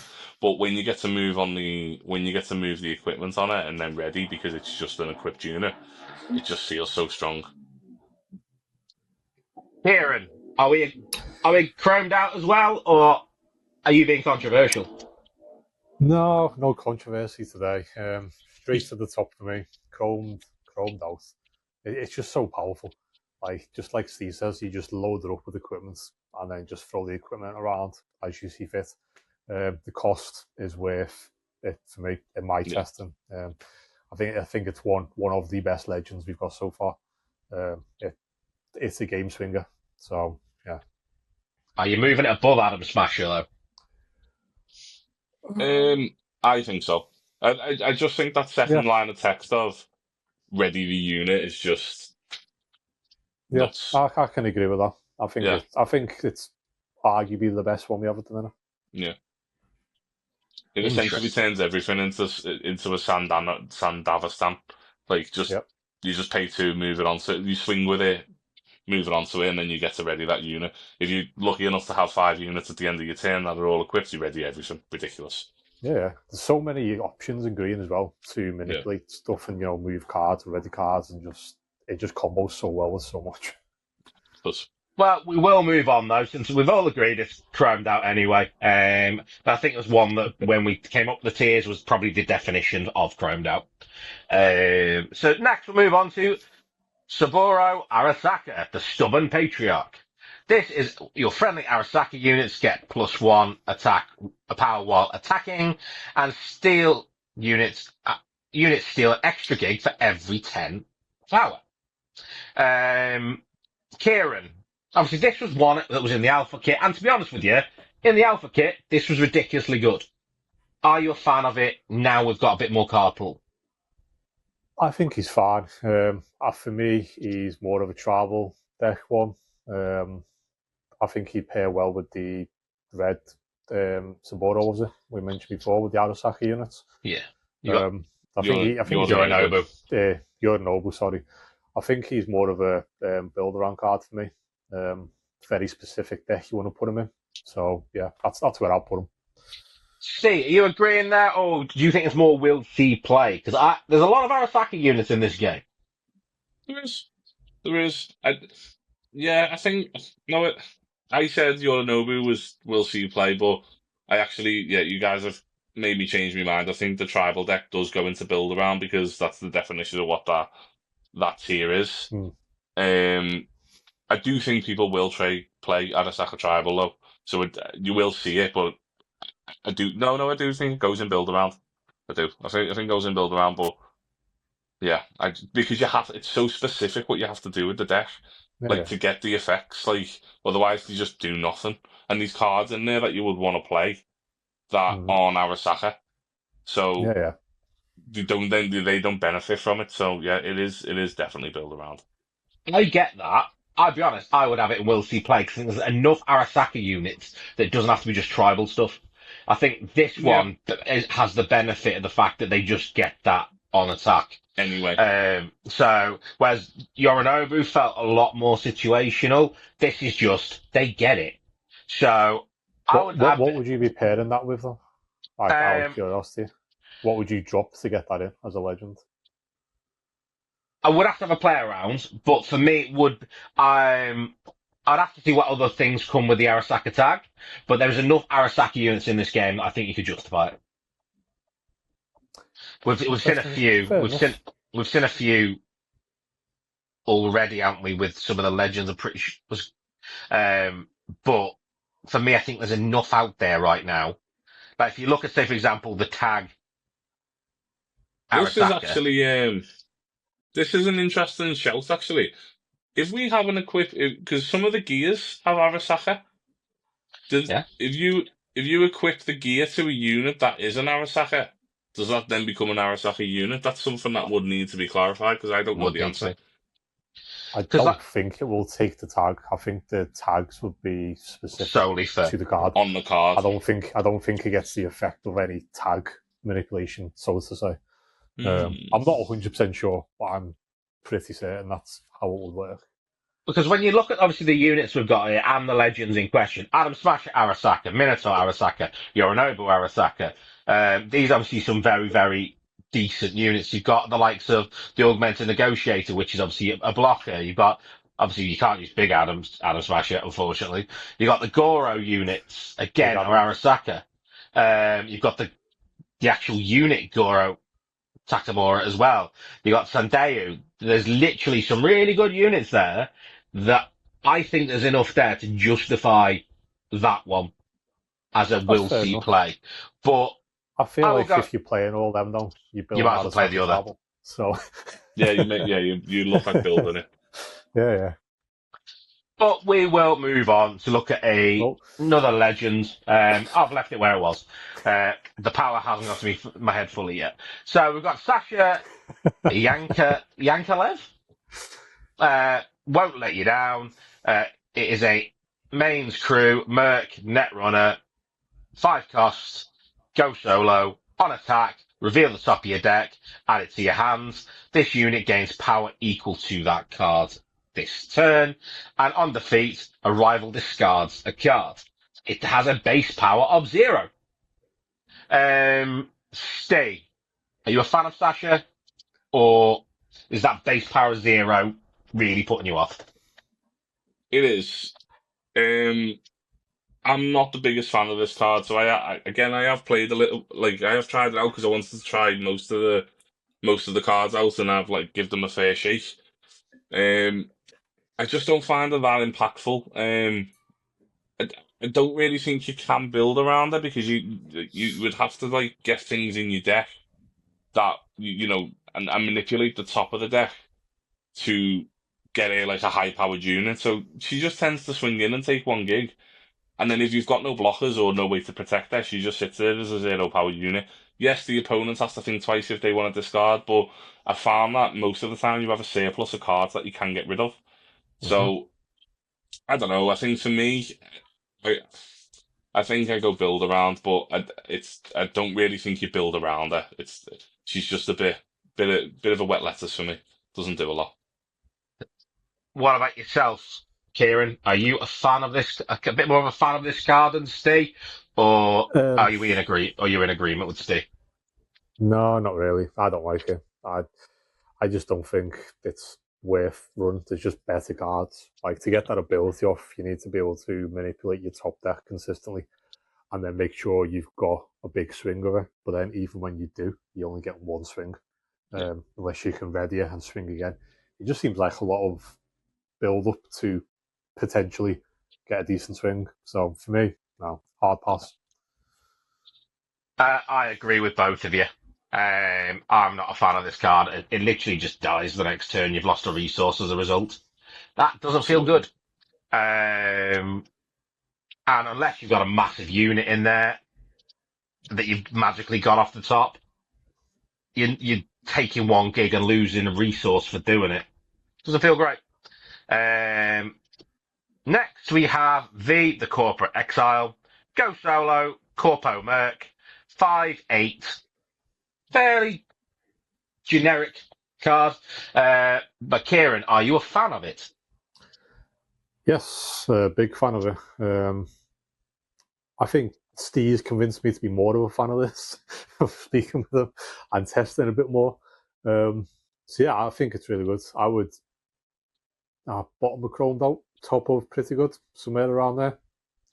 But when you get to move the equipment on it and then ready because it's just an equipped unit, it just feels so strong. Kieran, are we chromed out as well, or are you being controversial? No controversy today. Straight to the top for me. Chromed out. It's just so powerful. Like just like Steve says, you just load it up with equipment and then just throw the equipment around as you see fit. The cost is worth it for me in my testing. I think it's one of the best legends we've got so far. It's a game swinger. So yeah. Are you moving it above Adam Smasher though? I think so. I just think that second line of text of ready the unit is just nuts. I can agree with that. I think it's arguably the best one we have at the minute. Yeah. It essentially turns everything into a Sandava stamp. Like you just pay to move it onto you swing with it, move it onto it, and then you get to ready that unit. If you're lucky enough to have 5 units at the end of your turn that are all equipped, you ready everything. Ridiculous. Yeah, there's so many options in green as well to manipulate stuff and move cards, ready cards, and it just combos so well with so much. Well, we will move on though, since we've all agreed it's chromed out anyway. I think it was one that when we came up the tiers was probably the definition of chromed out. So next we'll move on to Saburo Arasaka, the Stubborn Patriarch. This is your friendly Arasaka units get +1 attack, a power while attacking, and steal units steal an extra gig for every 10 power. Kieran, obviously this was one that was in the alpha kit, and to be honest with you, in the alpha kit, this was ridiculously good. Are you a fan of it now we've got a bit more card pool? I think he's fine. For me, he's more of a travel deck one. I think he'd pair well with the red Saburo, was it? We mentioned before with the Arasaka units. Yeah. I think Yorinobu. Yorinobu, sorry. I think he's more of a build around card for me. Very specific deck you want to put him in. So yeah, that's where I'll put him. See, are you agreeing there, or do you think it's more will see play? Because there's a lot of Arasaka units in this game. There is. I think I said Yorinobu was will see play, but I actually, you guys have made me change my mind. I think the tribal deck does go into build around because that's the definition of what that tier is. I do think people will play Arasaka tribal though, so you will see it, but I do think it goes in build around. I think it goes in build around, but because it's so specific what you have to do with the deck. To get the effects, otherwise they just do nothing. And these cards in there that you would want to play that aren't Arasaka, so they don't benefit from it. So it is definitely build around. I get that. I'll be honest, I would have it in will see play because there's enough Arasaka units that it doesn't have to be just tribal stuff. I think this one has the benefit of the fact that they just get that on attack. Anyway. So, whereas Yorinobu felt a lot more situational, this is just, they get it. So, what would you be pairing that with, though? Out of curiosity. What would you drop to get that in as a legend? I would have to have a play around, but for me, it would, I'd have to see what other things come with the Arasaka tag, but there's enough Arasaka units in this game that I think you could justify it. We've seen a few. We've seen a few already, haven't we? With some of the legends, I'm pretty sure. But for me, I think there's enough out there right now. Like if you look at, say, for example, the tag This is Arasaka. actually this is an interesting shout actually. If we have an because some of the gears have Arasaka, Yeah. if you equip the gear to a unit that is an Arasaka, does that then become an Arasaka unit? That's something that would need to be clarified because I don't know Would the need to answer. be. I Because don't think it will take the tag. I think the tags would be specific solely for to the card. On the card. I don't think it gets the effect of any tag manipulation, so to say. I'm not 100% sure, but I'm pretty certain that's how it would work. Because when you look at obviously the units we've got here and the legends in question, Adam Smasher Arasaka, Minotaur Arasaka, Yorinobu Arasaka, these obviously some very, very decent units. You've got the likes of the Augmented Negotiator, which is obviously a blocker. You've got, obviously you can't use Big Adam Smasher, unfortunately. You've got the Goro units, again, Big are Adam. Arasaka. You've got the actual unit Goro Takamura as well. You got Sandeu. There's literally some really good units there that I think there's enough there to justify that one as a That's will fair see enough. play. But I feel I will like go. if you're playing all them, though, you're You building might as out well a play the second other. travel. So Yeah, you look like building it. yeah. But we will move on to look at another legend. I've left it where it was. The power hasn't got to my head fully yet. So we've got Sasha Yankalev. Won't let you down. It is a mains crew, Merc, Netrunner, 5 costs, go solo, on attack, reveal the top of your deck, add it to your hands. This unit gains power equal to that card this turn, and on defeat, a rival discards a card. It has a base power of 0. Stay. Are you a fan of Sasha, or is that base power 0 really putting you off? It is. I'm not the biggest fan of this card, so I have played a little. Like I have tried it out because I wanted to try most of the cards out, and I've like give them a fair shake. I just don't find it that impactful. I don't really think you can build around it because you would have to like get things in your deck that and manipulate the top of the deck to get a high powered unit. So she just tends to swing in and take 1 gig. And then if you've got no blockers or no way to protect her, she just sits there as a 0 power unit. Yes, the opponent has to think twice if they want to discard, but I found that most of the time you have a surplus of cards that you can get rid of. So I don't know. I think for me, I, I think I go build around, but I don't really think you build around her. She's just a bit of a wet lettuce for me. Doesn't do a lot. What about yourself, Kieran? Are you a fan of this? A bit more of a fan of this card than Steve, or are you in agreement with Steve? No, not really. I don't like it. I just don't think it's worth run. There's just better cards. Like to get that ability off, you need to be able to manipulate your top deck consistently, and then make sure you've got a big swing of it. But then even when you do, you only get 1 swing, unless you can ready it and swing again. It just seems like a lot of build up to potentially get a decent swing. So for me, no, hard pass. I agree with both of you. I'm not a fan of this card. It literally just dies the next turn. You've lost a resource as a result. That doesn't feel good. And unless you've got a massive unit in there that you've magically got off the top, you're taking 1 gig and losing a resource for doing it. Doesn't feel great. Next we have the Corporate Exile. Go solo, Corpo Merc, 5/8. Fairly generic card. But Kieran, are you a fan of it? Yes, big fan of it. I think Steve's convinced me to be more of a fan of this, of speaking with him and testing a bit more. So yeah, I think it's really good. I would bottom of chromed out, top of pretty good, somewhere around there.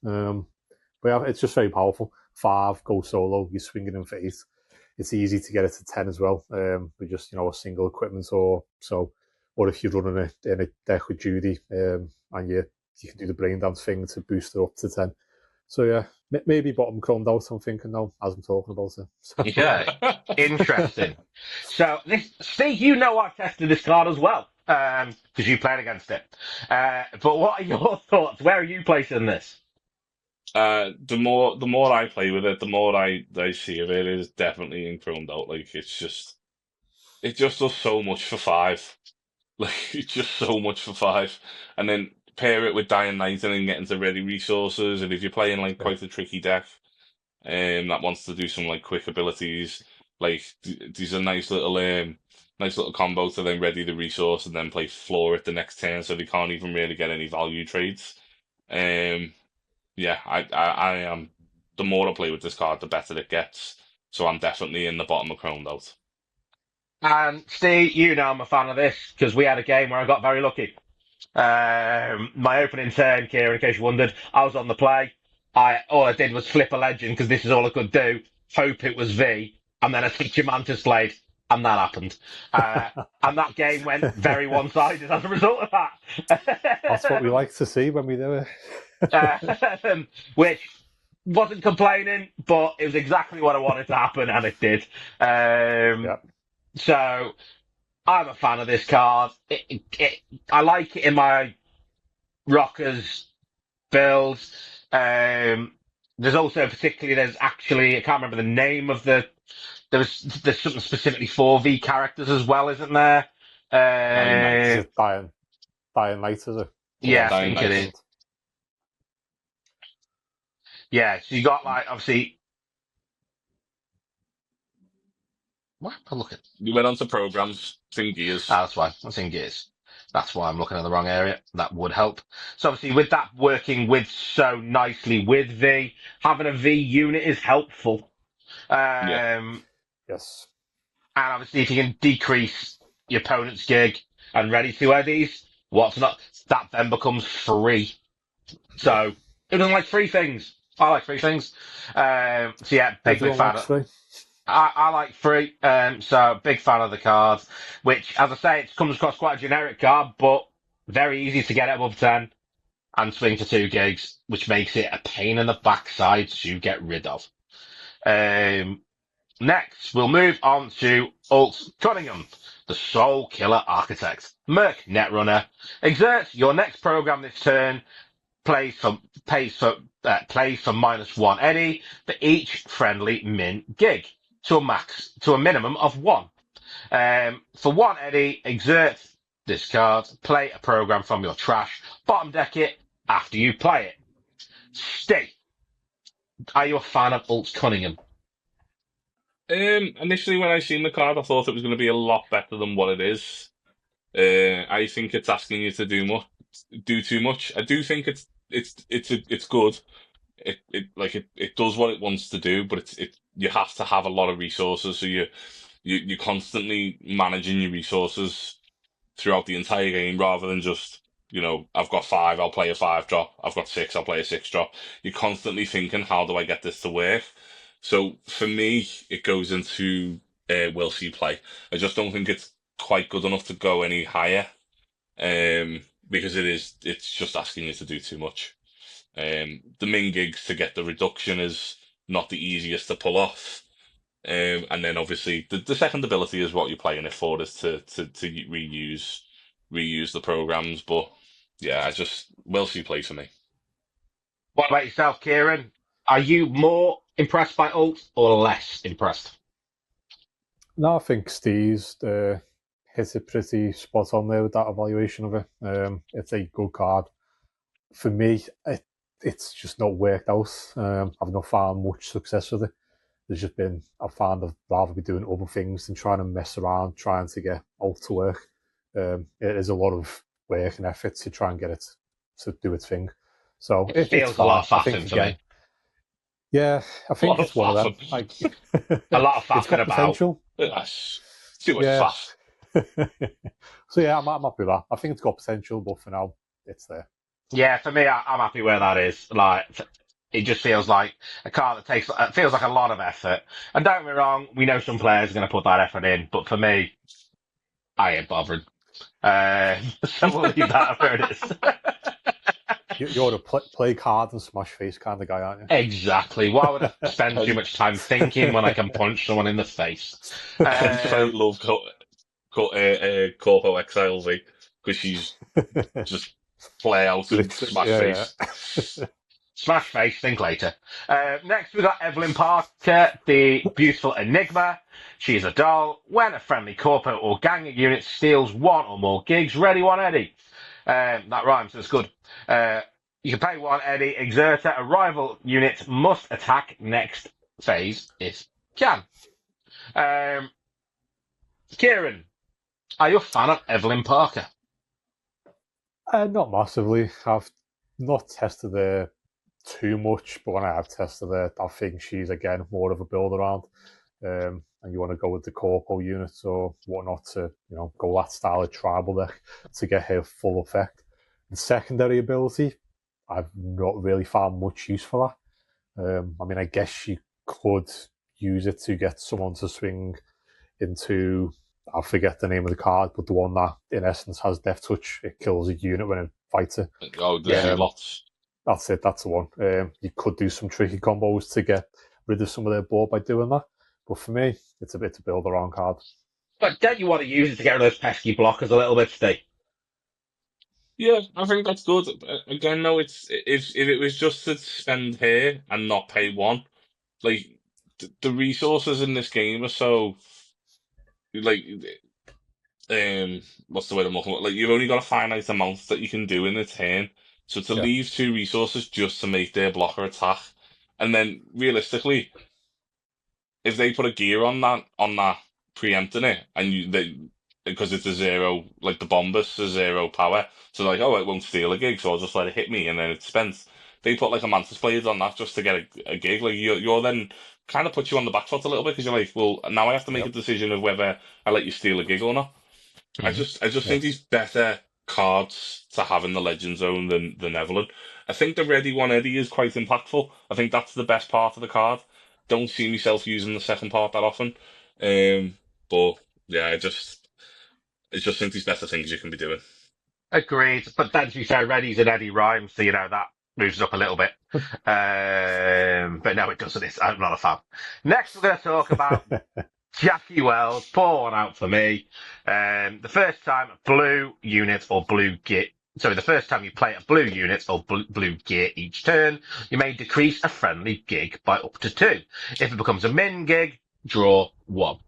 But yeah, it's just very powerful. 5, go solo, you're swinging in for 8. It's easy to get it to 10 as well, with just a single equipment or so. or if you're running it in a deck with Judy, and you can do the brain dance thing to boost her up to 10. So yeah, maybe bottom chromed out, I'm thinking now, as I'm talking about it. So. Yeah, interesting. So Steve, you know I've tested this card as well, because you played against it. But what are your thoughts? Where are you placing this? The more I play with it, the more I see of it is definitely in chromed out. Like it just does so much for 5. Like it's just so much for 5, and then pair it with Dying Knight and then getting to ready resources. And if you're playing like Yeah. quite a tricky deck, that wants to do some like quick abilities, like these are nice little combo to then ready the resource and then play floor it the next turn, so they can't even really get any value trades. Um, yeah, I am. The more I play with this card, the better it gets. So I'm definitely in the bottom of chromed out. And Steve, you know I'm a fan of this because we had a game where I got very lucky. My opening turn, Kieran, in case you wondered, I was on the play. All I did was flip a legend because this is all I could do. Hope it was V, and then a teacher mantis played, and that happened. And that game went very one-sided as a result of that. That's what we like to see when we do it. Which wasn't complaining, but it was exactly what I wanted to happen, and it did. Yeah. So I'm a fan of this card. I like it in my Rockers build. There's also there's actually, I can't remember the name of there's something specifically for V characters as well, isn't there? Is it Dying Knight, is it? Yeah, I Dying think it Knight. is. Yeah, so you got like, obviously, what? I look at. You went on to programs, in gears. That's why. That's in gears. That's why I'm looking at the wrong area. That would help. So obviously with that working with so nicely with V, having a V unit is helpful. Yes. And obviously if you can decrease your opponent's gig and ready to eddies, what's not, that then becomes free. So who doesn't like free things? I like free things. So yeah, big fan of. I like free, so big fan of the card, which, as I say, it comes across quite a generic card, but very easy to get it above 10 and swing to 2 gigs, which makes it a pain in the backside to get rid of. Next, we'll move on to Alt Cunningham, the Soul Killer Architect. Merc Netrunner. Exert your next program this turn, plays for -1 Eddie for each friendly min gig to a minimum of 1. For 1 Eddie, exert this card, play a program from your trash, bottom deck it after you play it. Steve, are you a fan of Alt Cunningham? Initially, when I seen the card, I thought it was going to be a lot better than what it is. I think it's asking you to do too much. I do think it's good. It does what it wants to do, but you have to have a lot of resources, so you're constantly managing your resources throughout the entire game rather than just, I've got 5, I'll play a 5 drop. I've got 6, I'll play a 6 drop. You're constantly thinking, how do I get this to work? So for me, it goes into will see play. I just don't think it's quite good enough to go any higher, because it's just asking you to do too much. The min gigs to get the reduction is not the easiest to pull off. And then obviously the second ability is what you're playing it for, is to reuse the programs. But yeah, I just will see play for me. What about yourself, Kieran? Are you more impressed by Alt or less impressed? No, I think Steve's hit it pretty spot on there with that evaluation of it. It's a good card. For me, it's just not worked out. I've not found much success with it. I've found I'd rather be doing other things than trying to mess around, trying to get Alt to work. It is a lot of work and effort to try and get it to do its thing. So it feels a lot of faffing for me. Yeah, I think it's one of them. Like, a lot of faffing it's got about. Potential. Yes. Too much faff. So yeah, I'm happy with that. I think it's got potential, but for now, it's there. Yeah, for me, I'm happy where that is. Like, it just feels like a card that it feels like a lot of effort. And don't get me wrong, we know some players are going to put that effort in, but for me, I ain't bothered. So we'll leave that where it is. You're a play cards and smash face kind of guy, aren't you? Exactly. Why would I spend too much time thinking when I can punch someone in the face? Hence, I love Corpo Exile V, because she's just play out and Literally, smash face. yeah. Smash face, think later. Next, we got Evelyn Parker, the beautiful Enigma. She is a doll. When a friendly corpo or gang of units steals one or more gigs, ready one Eddie. That rhymes, that's good. You can pay one Eddie, exerter. A rival unit must attack next phase if can. Kieran, are you a fan of Evelyn Parker? Not massively. I've not tested her too much, but when I have tested her, I think she's again more of a build around. And you want to go with the corpo units or whatnot to, go that style of tribal deck to get her full effect. The secondary ability, I've not really found much use for that. I mean, I guess she could use it to get someone to swing into, I forget the name of the card, but the one that in essence has Death Touch. It kills a unit when it fights it. Oh, there's lots. That's it, that's the one. You could do some tricky combos to get rid of some of their board by doing that. But for me, it's a bit to build around card. But don't you want to use it to get rid of those pesky blockers a little bit, Steve? Yeah, I think that's good. Again, though, if it was just to spend here and not pay one, like the resources in this game are so like what's the word I'm looking for? Like you've only got a finite amount that you can do in a turn. So to leave 2 resources just to make their blocker attack, and then realistically, if they put a gear on that preempting it, and because it's a 0, like the Bombus is 0 power, so like, oh, it won't steal a gig, so I'll just let it hit me, and then it's spent. They put like a Mantis Blade on that just to get a gig. Like you're then kind of puts you on the back foot a little bit, because you're like, well, now I have to make a decision of whether I let you steal a gig or not. I just think these better cards to have in the Legend Zone than Evelyn. I think the Ready One Eddie is quite impactful. I think that's the best part of the card. Don't see myself using the second part that often. But yeah, I just think there's better things you can be doing. Agreed. But then to be fair, Reddy's an Eddie rhyme, so that moves up a little bit. But no, it doesn't. I'm not a fan. Next, we're going to talk about Jackie Wells. Pour one out for me. The first time a blue unit or blue gear. Sorry, the first time you play a blue unit or blue gear each turn, you may decrease a friendly gig by up to 2. If it becomes a min gig, draw 1.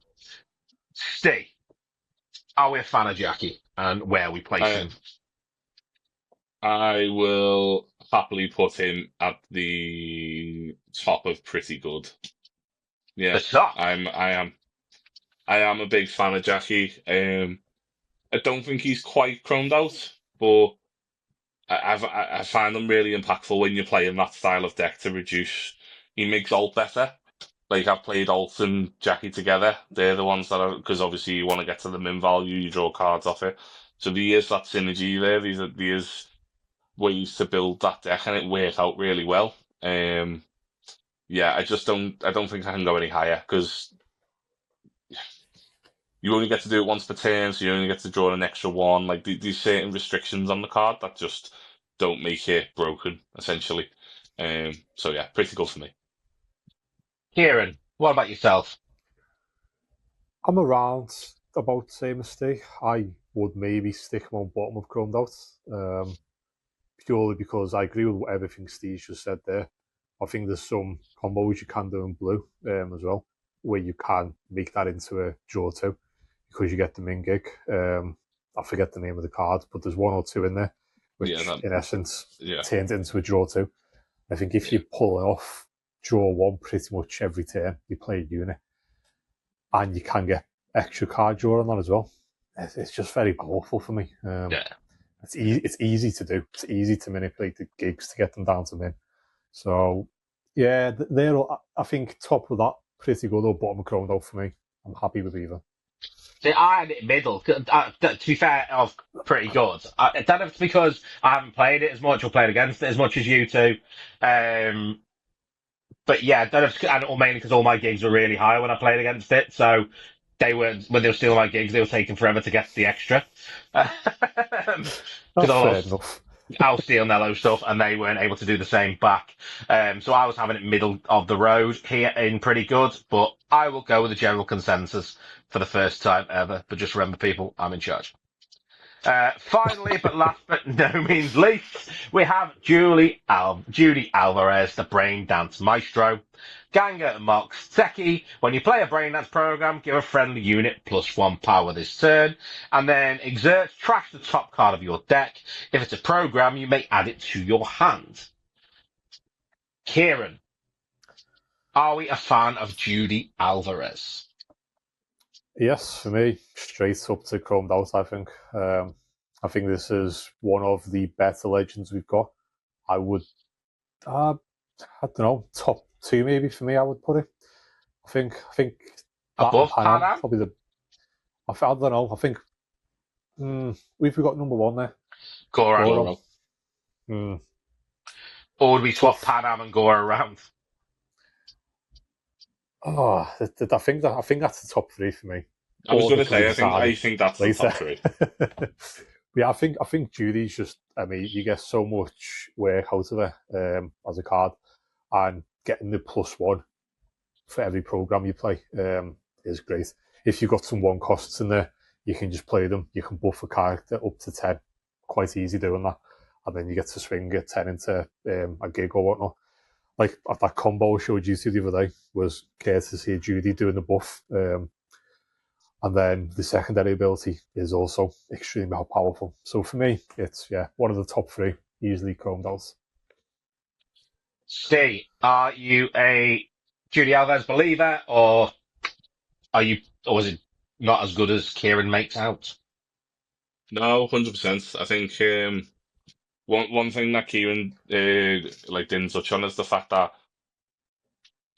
Steve, are we a fan of Jackie and where we place him? I will happily put him at the top of pretty good. Yeah, The top. I am a big fan of Jackie. I don't think he's quite chromed out, but I find him really impactful when you're playing that style of deck to reduce. He makes ult better. Like I've played ult and Jackie together. They're the ones that are, because obviously you want to get to the min value, you draw cards off it. So there is that synergy there. There's ways to build that deck, and it works out really well. Yeah, I don't think I can go any higher, because you only get to do it once per turn, so you only get to draw an extra 1. Like these certain restrictions on the card that just don't make it broken, essentially. So yeah, pretty good for me. Kieran, what about yourself? I'm around about the same as Steve. I would maybe stick him on bottom of chromed out. Purely because I agree with everything Steve just said there. I think there's some combos you can do in blue as well, where you can make that into a draw 2 because you get the min gig. I forget the name of the card, but there's 1 or 2 in there, which in essence turns into a draw 2. I think if you pull it off, draw 1 pretty much every turn, you play a unit, and you can get extra card draw on that as well. It's just very powerful for me. It's easy to do. It's easy to manipulate the gigs to get them down to min. So, yeah, they're, I think, top of that, pretty good, or bottom of chromed out for me. I'm happy with either. See, I had it middle. To be fair, of pretty good. I don't know if it's because I haven't played it as much or played against it as much as you two. But yeah, I don't know if, or mainly because all my gigs were really high when I played against it. So they were when they were stealing my gigs, they were taking forever to get the extra. That's fair Because enough. I'll steal Nello stuff, and they weren't able to do the same back. So I was having it middle of the road here in pretty good, but I will go with the general consensus for the first time ever. But just remember, people, I'm in charge. Finally, but last but no means least, we have Judy Alvarez, the brain dance maestro. Ganga Mox Techie. When you play a brain dance program, give a friendly unit +1 power this turn, and then exert, trash the top card of your deck. If it's a program, you may add it to your hand. Kieran, are we a fan of Judy Alvarez? Yes, for me, straight up to chromed out. I think this is one of the better legends we've got. I would, I don't know, top 2 maybe for me. I would put it. I think that Above and Pan Pan Am Am? probably I don't know. I think we've got number 1 there. Goro. Goro. Or would we swap Tough. Pan Am and Goro around? Oh, I think that's the top 3 for me. I was Or going to because say, we I decided think that's the later. top 3. Yeah, I think Judy's just. I mean, you get so much work out of her as a card, and getting the +1 for every program you play is great. If you've got some 1 costs in there, you can just play them. You can buff a character up to 10, quite easy doing that, and then you get to swing at 10 into a gig or whatnot. Like that combo I showed you the other day was courtesy of Judy doing the buff. And then the secondary ability is also extremely powerful. So for me, it's one of the top 3 easily chromed out. Steve, are you a Judy Alvarez believer, or is it not as good as Kieran makes out? No, 100%. I think one thing that Kieran didn't touch on is the fact that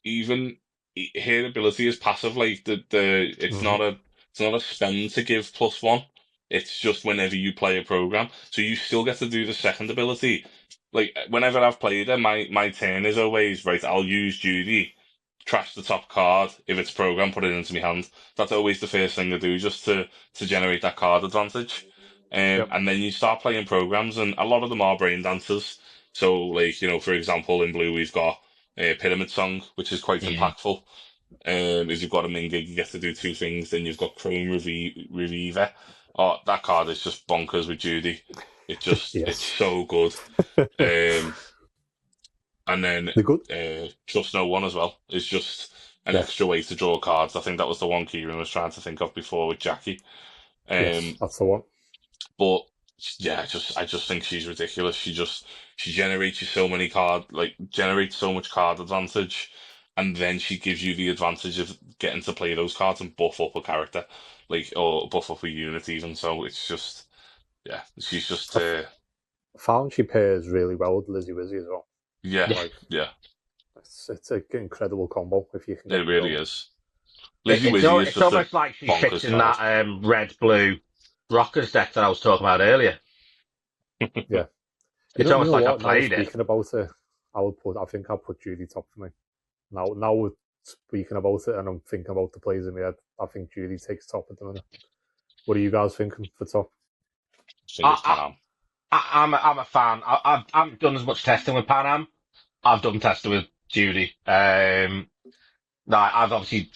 even her ability is passive. Like it's not a spend to give +1. It's just whenever you play a program, so you still get to do the second ability. Like whenever I've played her, my turn is always right. I'll use Judy, trash the top card. If it's program, put it into my hand. That's always the first thing to do, just to generate that card advantage. Yep. And then you start playing programs, and a lot of them are brain dancers. So, like, for example, in blue we've got Pyramid Song, which is quite Yeah. impactful. If you've got a min gig, you get to do 2 things. Then you've got Chrome Reviver. Oh, that card is just bonkers with Judy. Yes. It's so good. And then The good. Trust No One as well is just an Yes. extra way to draw cards. I think that was the one Kieran was trying to think of before with Jackie. Yes, that's the one. But yeah, I just think she's ridiculous. She generates you so many generates so much card advantage, and then she gives you the advantage of getting to play those cards and buff up a character, or buff up a unit even. So it's just she's just I found she pairs really well with Lizzie Wizzy as well. yeah. It's an incredible combo if you can get It really is. It's, Lizzie Wizzy is it's just almost a like she bonkers fits in card. that red-blue Rockers deck that I was talking about earlier. Yeah. It's almost like I what? Now played it. speaking about it, I think I'll put Judy top for me. Now we're speaking about it and I'm thinking about the plays in my head, I think Judy takes top at the minute. What are you guys thinking for top? I'm a fan. I haven't done as much testing with Pan Am. I've done testing with Judy. No, I've obviously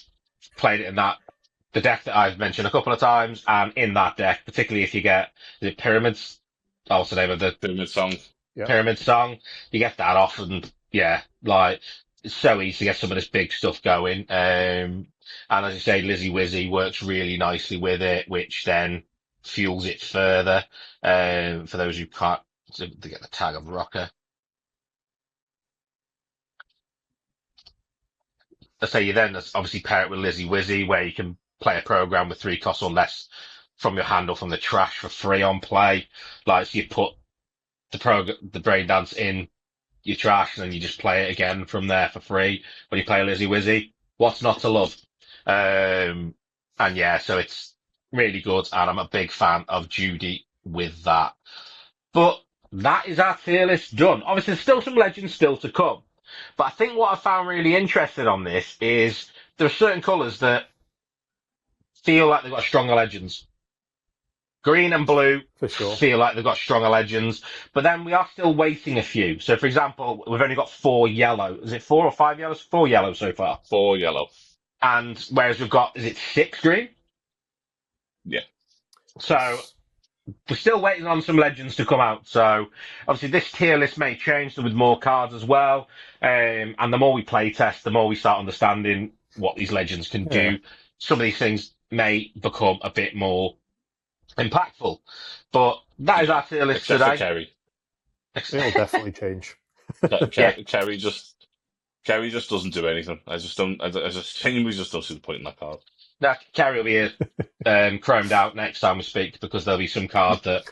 played it in the deck that I've mentioned a couple of times, and in that deck, particularly if you get, is it Pyramids? Oh, what's the name of the Pyramid Song? Yeah. Pyramid Song? You get that off, and yeah, like it's so easy to get some of this big stuff going. And as you say, Lizzie Wizzy works really nicely with it, which then fuels it further. For those who can't to get the tag of Rocker. So you then obviously pair it with Lizzie Wizzy, where you can play a program with 3 costs or less from your hand or from the trash for free on play. Like, so you put the brain dance in your trash, and then you just play it again from there for free when you play Lizzie Wizzy. What's not to love? And yeah, so it's really good, and I'm a big fan of Judy with that. But that is our tier list done. Obviously, there's still some legends still to come. But I think what I found really interesting on this is there are certain colours that feel like they've got stronger legends. Green and blue For sure. feel like they've got stronger legends, but then we are still waiting a few. So, for example, we've only got 4 yellow. Is it 4 or 5 yellows? 4 yellow so far. 4 yellow. And whereas we've got, is it 6 green? Yeah. So we're still waiting on some legends to come out. So obviously this tier list may change with more cards as well. And the more we play test, the more we start understanding what these legends can do. Some of these things may become a bit more impactful. But that is our tier list Except today. for Kerry. It'll definitely change. Kerry just doesn't do anything. I genuinely just don't see the point in that card. Now, Kerry will be here, chromed out next time we speak because there'll be some card that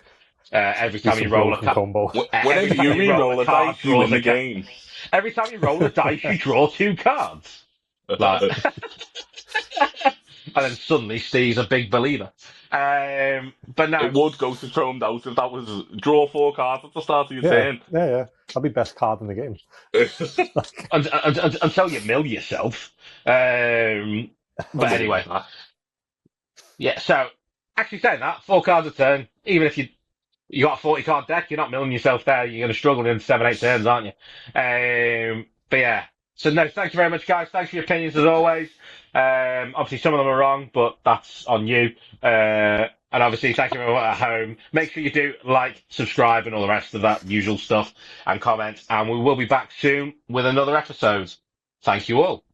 every time you roll a combo. Whenever you re-roll a dice, you win the game. Every time you roll a dice, you draw 2 cards. Like, and then suddenly Steve's a big believer. But no, it would go to chromed out if that was draw 4 cards at the start of your turn. Yeah. That'd be best card in the game. Until you mill yourself. But anyway. Yeah, so actually saying that, 4 cards a turn, even if you got a 40 card deck, you're not milling yourself there, you're going to struggle in 7-8 turns, aren't you? But yeah. So no, thank you very much, guys. Thanks for your opinions as always. Obviously some of them are wrong, but that's on you. And obviously thank you everyone at home. Make sure you do like, subscribe and all the rest of that usual stuff and comment. And we will be back soon with another episode. Thank you all.